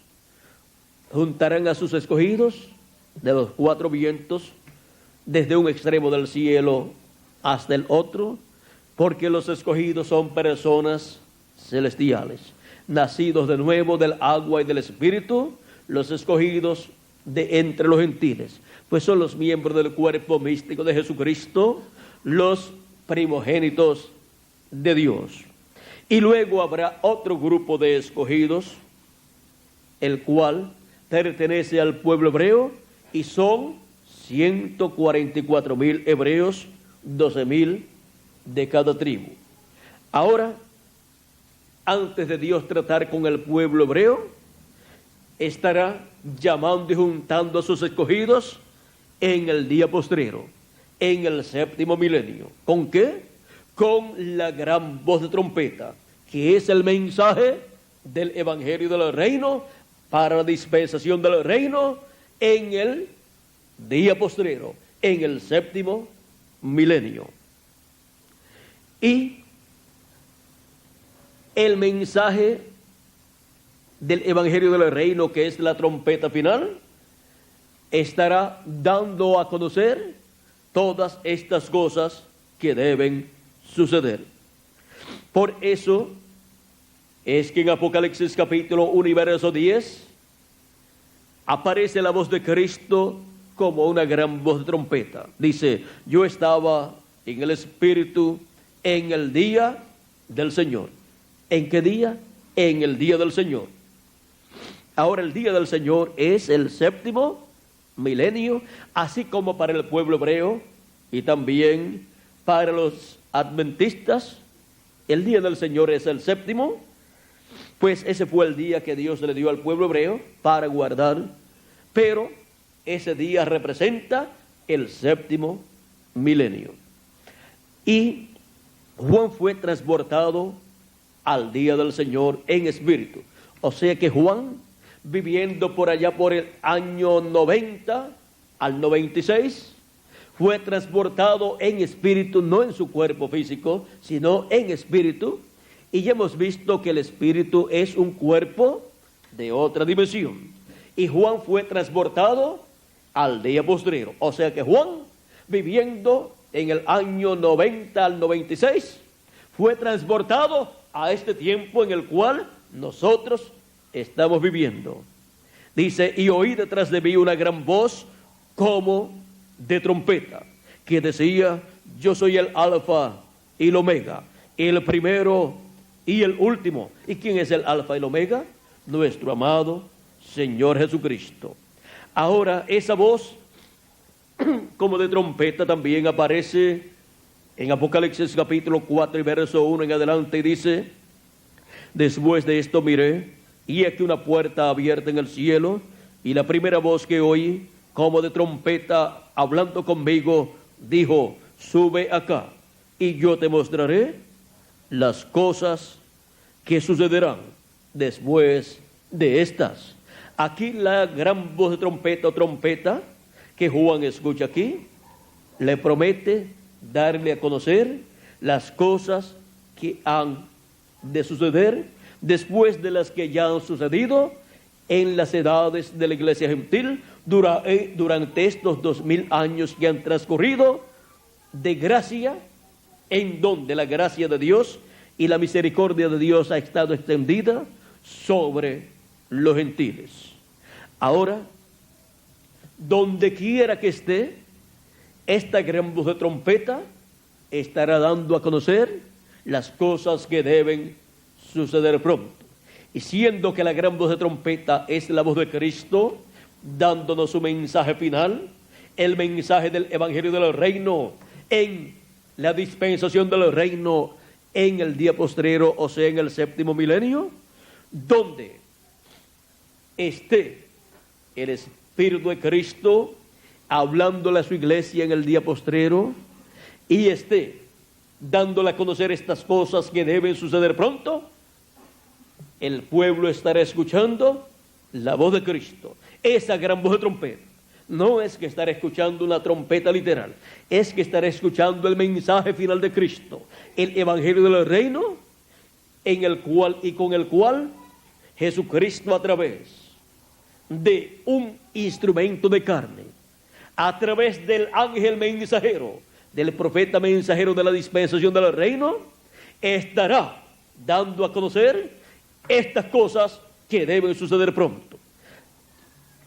Juntarán a sus escogidos de los cuatro vientos, desde un extremo del cielo hasta el otro, porque los escogidos son personas celestiales, nacidos de nuevo del agua y del Espíritu, los escogidos de entre los gentiles, pues son los miembros del cuerpo místico de Jesucristo, los primogénitos de Dios. Y luego habrá otro grupo de escogidos, el cual pertenece al pueblo hebreo, y son 144,000 hebreos, 12,000 de cada tribu. Ahora, antes de Dios tratar con el pueblo hebreo, estará llamando y juntando a sus escogidos en el día postrero, en el séptimo milenio. ¿Con qué? Con la gran voz de trompeta, que es el mensaje del evangelio del reino para la dispensación del reino en el día postrero, en el séptimo milenio. Y el mensaje del evangelio del reino, que es la trompeta final, estará dando a conocer todas estas cosas que deben suceder. Por eso es que en Apocalipsis capítulo 1 y verso 10 aparece la voz de Cristo como una gran voz de trompeta. Dice: yo estaba en el Espíritu en el día del Señor. ¿En qué día? En el día del Señor. Ahora el día del Señor es el séptimo milenio, así como para el pueblo hebreo y también para los adventistas. El día del Señor es el séptimo, pues ese fue el día que Dios le dio al pueblo hebreo para guardar, pero ese día representa el séptimo milenio. Y Juan fue transportado al día del Señor en espíritu. O sea que Juan, viviendo por allá por el año 90 al 96, fue transportado en espíritu, no en su cuerpo físico, sino en espíritu. Y ya hemos visto que el espíritu es un cuerpo de otra dimensión. Y Juan fue transportado al día postrero. O sea que Juan, viviendo en el año 90 al 96, fue transportado a este tiempo en el cual nosotros estamos viviendo. Dice: y oí detrás de mí una gran voz como de trompeta, que decía: yo soy el alfa y el omega, el primero y el último. ¿Y quién es el alfa y el omega? Nuestro amado Señor Jesucristo. Ahora esa voz como de trompeta también aparece en Apocalipsis capítulo 4 y verso 1 en adelante, y dice: después de esto miré, y aquí una puerta abierta en el cielo, y la primera voz que oí como de trompeta hablando conmigo dijo: sube acá, y yo te mostraré las cosas que sucederán después de estas. Aquí la gran voz de trompeta o trompeta que Juan escucha aquí le promete darle a conocer las cosas que han de suceder después de las que ya han sucedido en las edades de la iglesia gentil durante estos 2000 años que han transcurrido de gracia, en donde la gracia de Dios y la misericordia de Dios ha estado extendida sobre los gentiles. Ahora, donde quiera que esté, esta gran voz de trompeta estará dando a conocer las cosas que deben suceder pronto. Y siendo que la gran voz de trompeta es la voz de Cristo, dándonos su mensaje final, el mensaje del Evangelio del Reino, en la dispensación del reino, en el día postrero, o sea, en el séptimo milenio, donde esté el Espíritu de Cristo hablándole a su iglesia en el día postrero y esté dándole a conocer estas cosas que deben suceder pronto, el pueblo estará escuchando la voz de Cristo, esa gran voz de trompeta. No es que estará escuchando una trompeta literal, es que estará escuchando el mensaje final de Cristo, el Evangelio del Reino, en el cual y con el cual Jesucristo, a través de un instrumento de carne, a través del ángel mensajero, del profeta mensajero de la dispensación del reino, estará dando a conocer estas cosas que deben suceder pronto.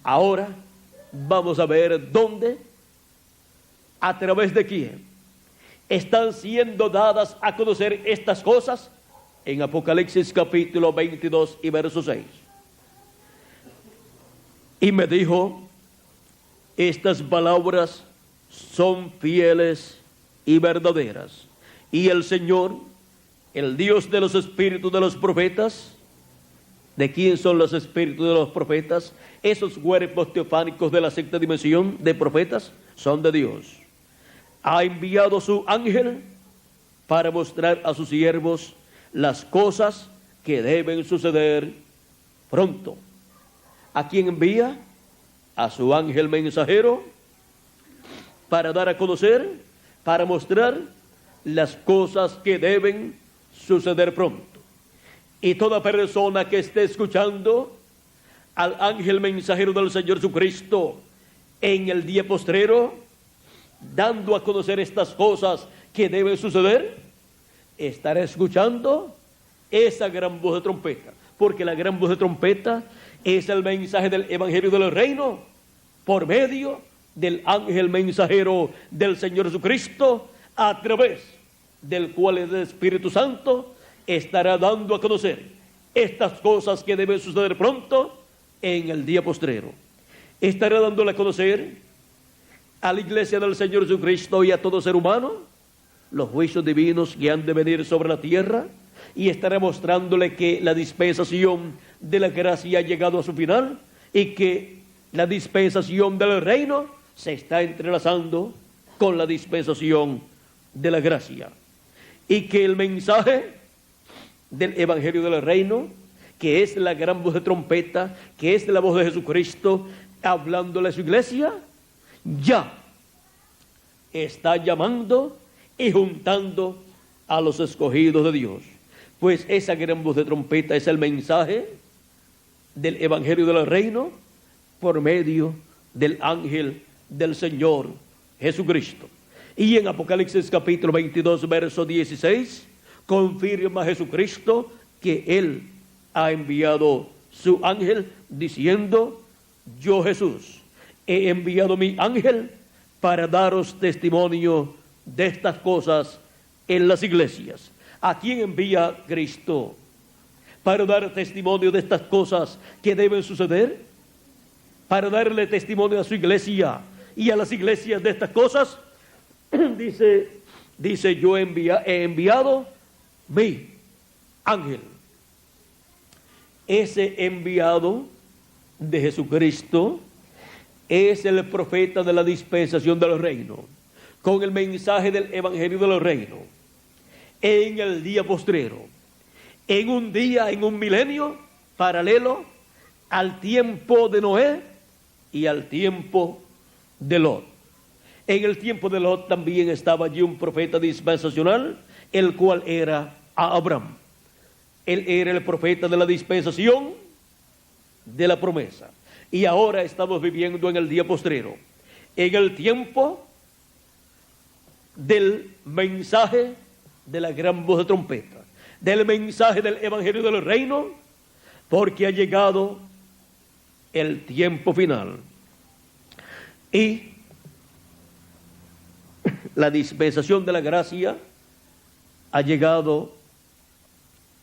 Ahora vamos a ver dónde, a través de quién están siendo dadas a conocer estas cosas, en Apocalipsis capítulo 22 y verso 6. Y me dijo: estas palabras son fieles y verdaderas. Y el Señor, el Dios de los espíritus de los profetas. ¿De quién son los espíritus de los profetas? Esos cuerpos teofánicos de la sexta dimensión de profetas son de Dios. Ha enviado su ángel para mostrar a sus siervos las cosas que deben suceder pronto. ¿A quién envía? A su ángel mensajero para dar a conocer, para mostrar las cosas que deben suceder pronto. Y toda persona que esté escuchando al ángel mensajero del Señor Jesucristo en el día postrero, dando a conocer estas cosas que deben suceder, estará escuchando esa gran voz de trompeta, porque la gran voz de trompeta es el mensaje del Evangelio del Reino por medio del ángel mensajero del Señor Jesucristo, a través del cual el Espíritu Santo estará dando a conocer estas cosas que deben suceder pronto en el día postrero. Estará dándole a conocer a la iglesia del Señor Jesucristo y a todo ser humano los juicios divinos que han de venir sobre la tierra, y estará mostrándole que la dispensación de la gracia ha llegado a su final y que la dispensación del reino se está entrelazando con la dispensación de la gracia, y que el mensaje del Evangelio del Reino, que es la gran voz de trompeta, que es la voz de Jesucristo hablándole a su iglesia, ya está llamando y juntando a los escogidos de Dios. Pues esa gran voz de trompeta es el mensaje del Evangelio del Reino por medio del ángel del Señor Jesucristo. Y en Apocalipsis capítulo 22 verso 16 confirma Jesucristo que Él ha enviado su ángel diciendo: yo, Jesús, he enviado mi ángel para daros testimonio de estas cosas en las iglesias. ¿A quién envía Cristo para dar testimonio de estas cosas que deben suceder? Para darle testimonio a su iglesia y a las iglesias de estas cosas. Dice yo he enviado mi ángel. Ese enviado de Jesucristo es el profeta de la dispensación del reino, con el mensaje del Evangelio del Reino, en el día postrero, en un día, en un milenio paralelo al tiempo de Noé y al tiempo de Lot. En el tiempo de Lot también estaba allí un profeta dispensacional, el cual era Abraham. Él era el profeta de la dispensación de la promesa. Y ahora estamos viviendo en el día postrero, en el tiempo del mensaje de la gran voz de trompeta, del mensaje del Evangelio del Reino, porque ha llegado el tiempo final. Y la dispensación de la gracia ha llegado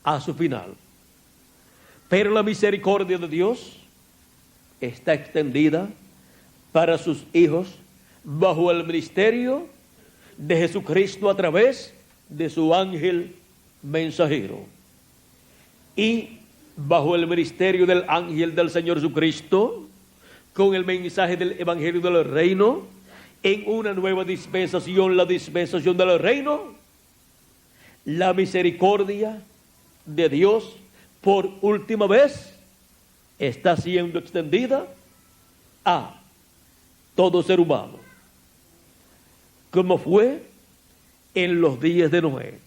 a su final. Pero la misericordia de Dios está extendida para sus hijos bajo el ministerio de Jesucristo a través de su ángel mensajero. Y bajo el ministerio del ángel del Señor Jesucristo, con el mensaje del Evangelio del Reino, en una nueva dispensación, la dispensación del Reino, la misericordia de Dios por última vez está siendo extendida a todo ser humano, como fue en los días de Noé,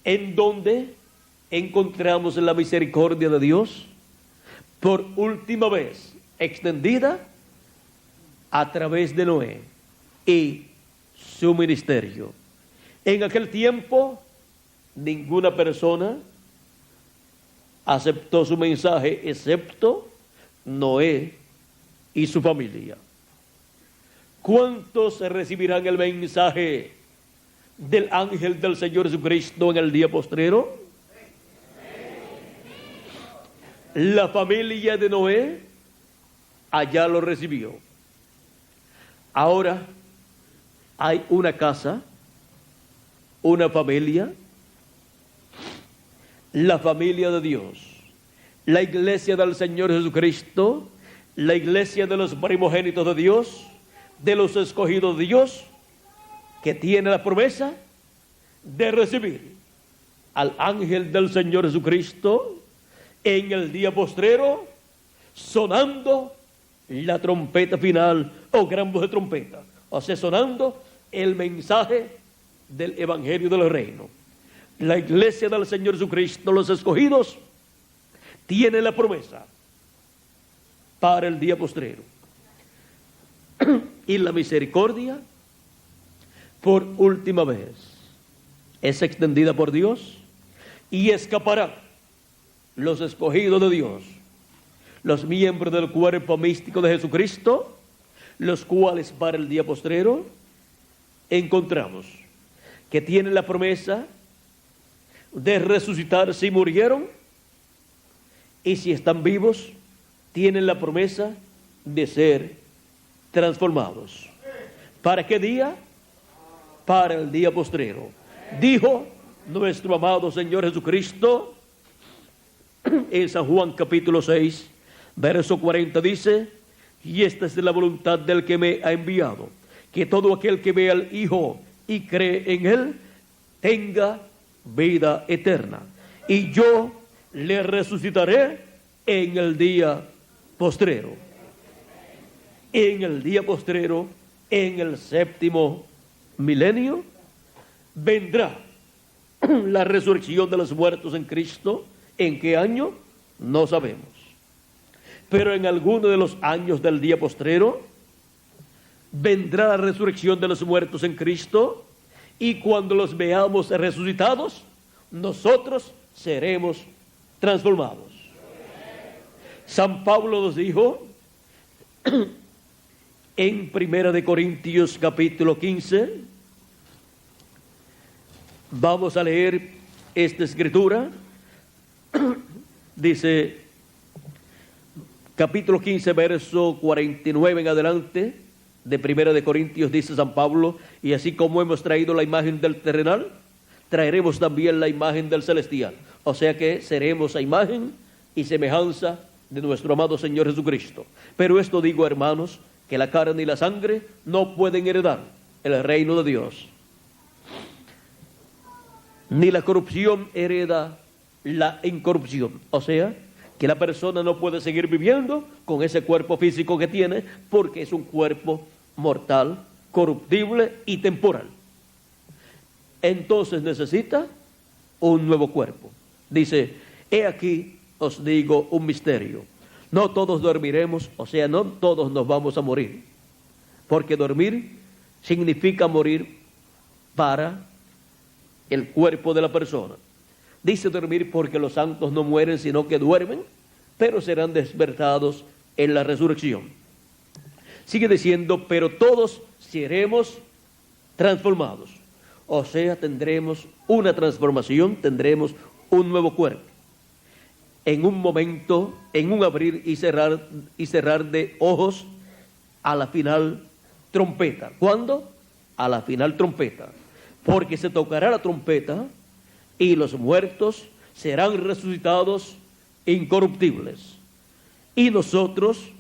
en donde encontramos la misericordia de Dios por última vez extendida a través de Noé y su ministerio. En aquel tiempo, ninguna persona aceptó su mensaje excepto Noé y su familia. ¿Cuántos recibirán el mensaje del ángel del Señor Jesucristo en el día postrero? La familia de Noé allá lo recibió. Ahora hay una casa, una familia, la familia de Dios, la iglesia del Señor Jesucristo, la iglesia de los primogénitos de Dios, de los escogidos de Dios, que tiene la promesa de recibir al ángel del Señor Jesucristo en el día postrero, sonando la trompeta final o gran voz de trompeta, o sea, sonando el mensaje del Evangelio del Reino. La iglesia del Señor Jesucristo, los escogidos, tiene la promesa para el día postrero. Y la misericordia, por última vez, es extendida por Dios y escapará los escogidos de Dios, los miembros del cuerpo místico de Jesucristo, los cuales para el día postrero encontramos que tienen la promesa de resucitar si murieron, y si están vivos tienen la promesa de ser transformados. ¿Para qué día? Para el día postrero. Dijo nuestro amado Señor Jesucristo en San Juan capítulo 6, verso 40, dice: y esta es la voluntad del que me ha enviado, que todo aquel que vea al Hijo y cree en Él tenga vida eterna, y yo le resucitaré en el día postrero. En el día postrero, en el séptimo milenio, vendrá la resurrección de los muertos en Cristo. ¿En qué año? No sabemos. Pero en alguno de los años del día postrero vendrá la resurrección de los muertos en Cristo, y cuando los veamos resucitados, nosotros seremos transformados. San Pablo nos dijo en 1 Corintios capítulo 15, vamos a leer esta escritura. Dice, capítulo 15, verso 49 en adelante, de 1 Corintios, dice San Pablo: y así como hemos traído la imagen del terrenal, traeremos también la imagen del celestial. O sea que seremos a imagen y semejanza de nuestro amado Señor Jesucristo. Pero esto digo, hermanos, que la carne y la sangre no pueden heredar el reino de Dios, ni la corrupción hereda la incorrupción. O sea, que la persona no puede seguir viviendo con ese cuerpo físico que tiene, porque es un cuerpo mortal, corruptible y temporal. Entonces necesita un nuevo cuerpo. Dice: he aquí os digo un misterio. No todos dormiremos, o sea, no todos nos vamos a morir, porque dormir significa morir para el cuerpo de la persona. Dice dormir porque los santos no mueren, sino que duermen, pero serán despertados en la resurrección. Sigue diciendo, pero todos seremos transformados. O sea, tendremos una transformación, tendremos un nuevo cuerpo. En un momento, en un abrir y cerrar de ojos, a la final trompeta. ¿Cuándo? A la final trompeta. Porque se tocará la trompeta y los muertos serán resucitados incorruptibles. Y nosotros,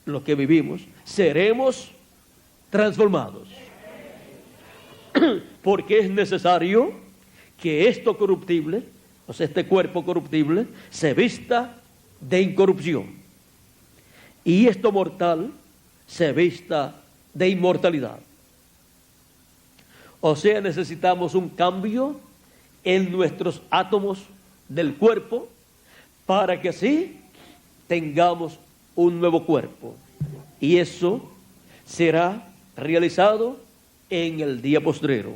los que vivimos, seremos transformados. Porque es necesario que esto corruptible, o sea, este cuerpo corruptible, se vista de incorrupción. Y esto mortal se vista de inmortalidad. O sea, necesitamos un cambio en nuestros átomos del cuerpo para que así tengamos un nuevo cuerpo. Y eso será realizado en el día postrero.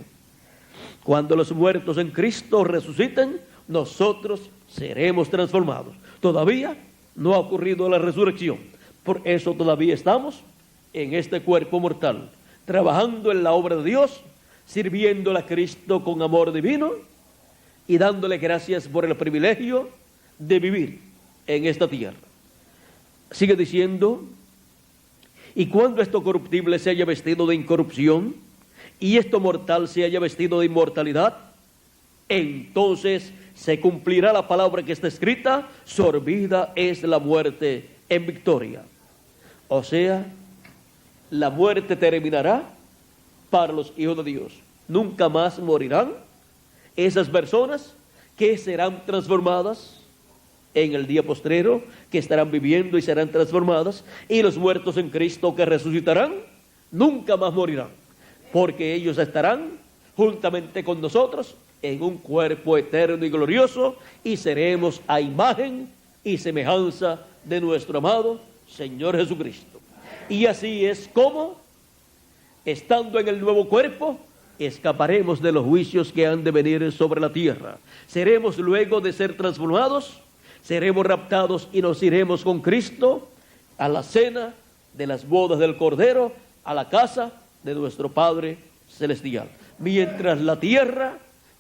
Cuando los muertos en Cristo resuciten, nosotros seremos transformados. Todavía no ha ocurrido la resurrección. Por eso todavía estamos en este cuerpo mortal, trabajando en la obra de Dios, sirviéndole a Cristo con amor divino y dándole gracias por el privilegio de vivir en esta tierra. Sigue diciendo, y cuando esto corruptible se haya vestido de incorrupción y esto mortal se haya vestido de inmortalidad, entonces se cumplirá la palabra que está escrita: sorbida es la muerte en victoria. O sea, la muerte terminará para los hijos de Dios. Nunca más morirán esas personas que serán transformadas en el día postrero, que estarán viviendo y serán transformadas, y los muertos en Cristo que resucitarán, nunca más morirán, porque ellos estarán juntamente con nosotros en un cuerpo eterno y glorioso, y seremos a imagen y semejanza de nuestro amado Señor Jesucristo. Y así es como, estando en el nuevo cuerpo, escaparemos de los juicios que han de venir sobre la tierra. Seremos, luego de ser transformados, seremos raptados y nos iremos con Cristo a la cena de las bodas del Cordero, a la casa de nuestro Padre Celestial. Mientras la tierra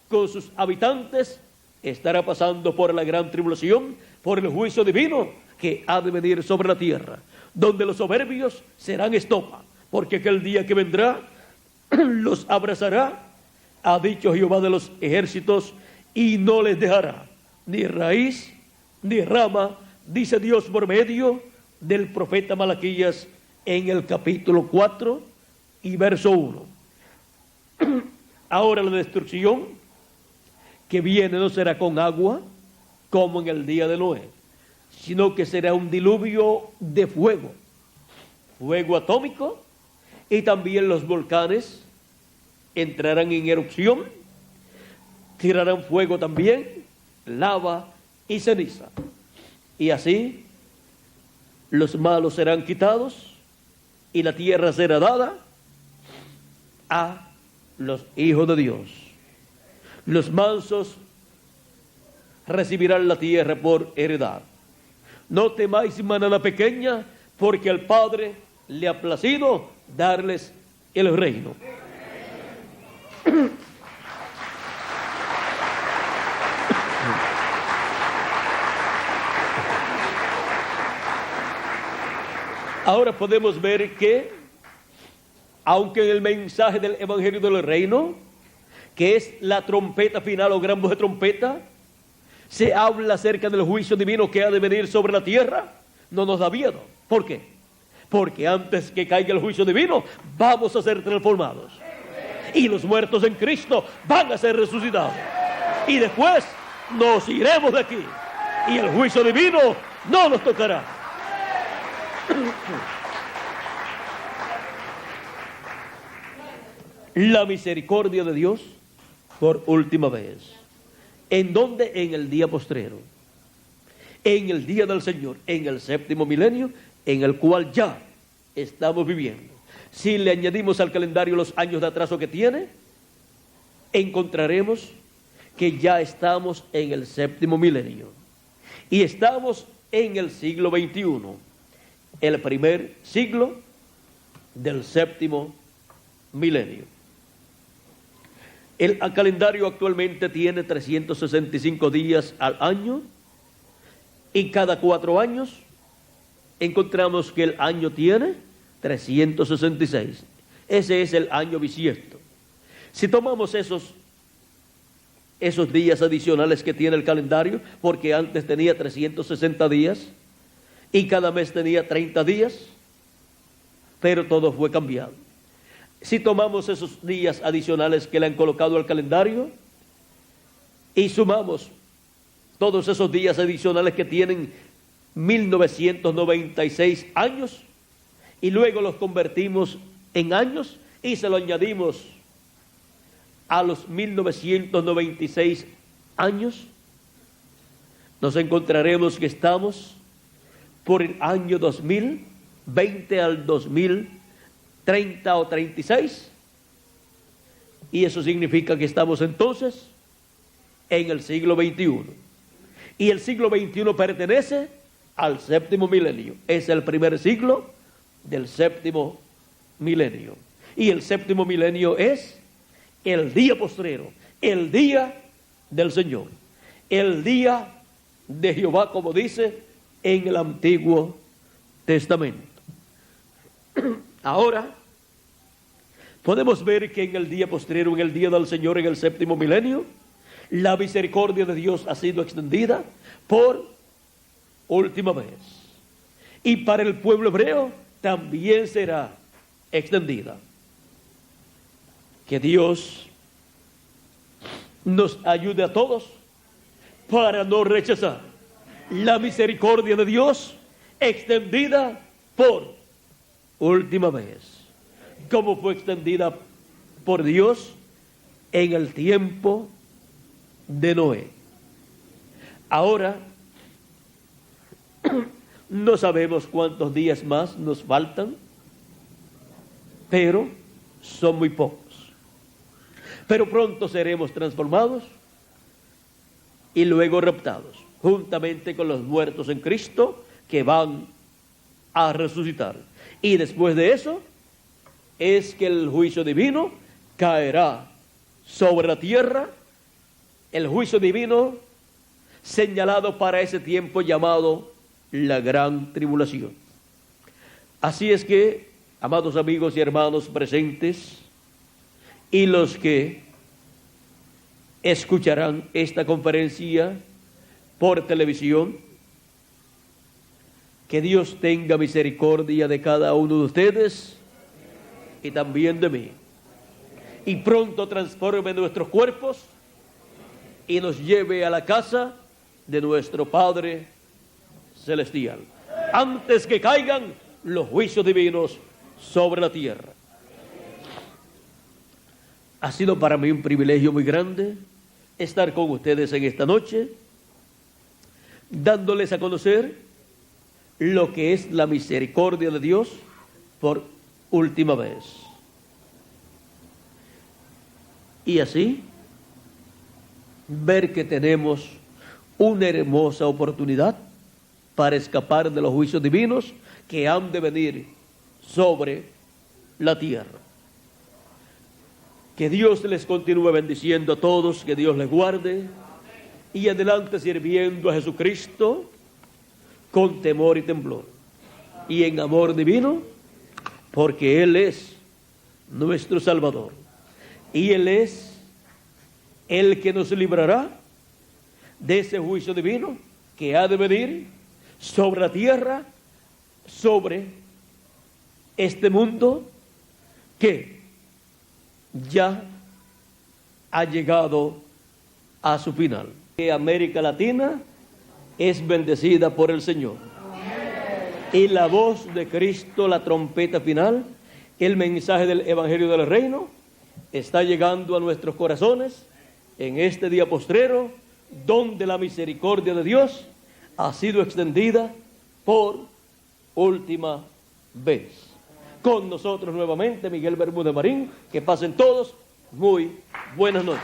con sus habitantes estará pasando por la gran tribulación, por el juicio divino que ha de venir sobre la tierra, donde los soberbios serán estopa, porque aquel día que vendrá los abrazará, ha dicho Jehová de los ejércitos, y no les dejará ni raíz ni rama, dice Dios por medio del profeta Malaquías en el capítulo 4 y verso 1. Ahora la destrucción que viene no será con agua como en el día de Noé, sino que será un diluvio de fuego, fuego atómico, y también los volcanes entrarán en erupción, tirarán fuego también, lava y ceniza. Y así los malos serán quitados y la tierra será dada a los hijos de Dios. Los mansos recibirán la tierra por heredad. No temáis, manada pequeña, porque al Padre le ha placido darles el reino. Ahora podemos ver que, aunque en el mensaje del Evangelio del Reino, que es la trompeta final o gran voz de trompeta, se habla acerca del juicio divino que ha de venir sobre la tierra, no nos da miedo. ¿Por qué? Porque antes que caiga el juicio divino, vamos a ser transformados. Y los muertos en Cristo van a ser resucitados. Y después nos iremos de aquí. Y el juicio divino no nos tocará. La misericordia de Dios por última vez. ¿En dónde? En el día postrero, en el día del Señor, en el séptimo milenio, en el cual ya estamos viviendo. Si le añadimos al calendario los años de atraso que tiene, encontraremos que ya estamos en el séptimo milenio y estamos en el siglo XXI. el primer siglo del séptimo milenio. El calendario actualmente tiene 365 días al año y cada 4 años encontramos que el año tiene 366. Ese es el año bisiesto. Si tomamos esos días adicionales que tiene el calendario, porque antes tenía 360 días y cada mes tenía 30 días, pero todo fue cambiado. Si tomamos esos días adicionales que le han colocado al calendario y sumamos todos esos días adicionales que tienen 1996 años y luego los convertimos en años y se lo añadimos a los 1996 años, nos encontraremos que estamos por el año 2020 al 2030 o 36, y eso significa que estamos entonces en el siglo XXI, y el siglo XXI pertenece al séptimo milenio. Es el primer siglo del séptimo milenio, y el séptimo milenio es el día postrero, el día del Señor, el día de Jehová, como dice en el Antiguo Testamento. Ahora podemos ver que en el día postrero, en el día del Señor, en el séptimo milenio, la misericordia de Dios ha sido extendida por última vez, y para el pueblo hebreo también será extendida. Que Dios nos ayude a todos para no rechazar la misericordia de Dios extendida por última vez, como fue extendida por Dios en el tiempo de Noé. Ahora no sabemos cuántos días más nos faltan, pero son muy pocos. Pero pronto seremos transformados y luego raptados, juntamente con los muertos en Cristo, que van a resucitar. Y después de eso es que el juicio divino caerá sobre la tierra, el juicio divino señalado para ese tiempo llamado la gran tribulación. Así es que, amados amigos y hermanos presentes, y los que escucharán esta conferencia por televisión, que Dios tenga misericordia de cada uno de ustedes y también de mí, y pronto transforme nuestros cuerpos y nos lleve a la casa de nuestro Padre Celestial, antes que caigan los juicios divinos sobre la tierra. Ha sido para mí un privilegio muy grande estar con ustedes en esta noche, dándoles a conocer lo que es la misericordia de Dios por última vez. Y así, ver que tenemos una hermosa oportunidad para escapar de los juicios divinos que han de venir sobre la tierra. Que Dios les continúe bendiciendo a todos, que Dios les guarde y adelante sirviendo a Jesucristo con temor y temblor y en amor divino, porque Él es nuestro Salvador y Él es el que nos librará de ese juicio divino que ha de venir sobre la tierra, sobre este mundo que ya ha llegado a su final. Que América Latina es bendecida por el Señor. Y la voz de Cristo, la trompeta final, el mensaje del Evangelio del Reino, está llegando a nuestros corazones en este día postrero, donde la misericordia de Dios ha sido extendida por última vez. Con nosotros nuevamente Miguel Bermúdez Marín. Que pasen todos muy buenas noches.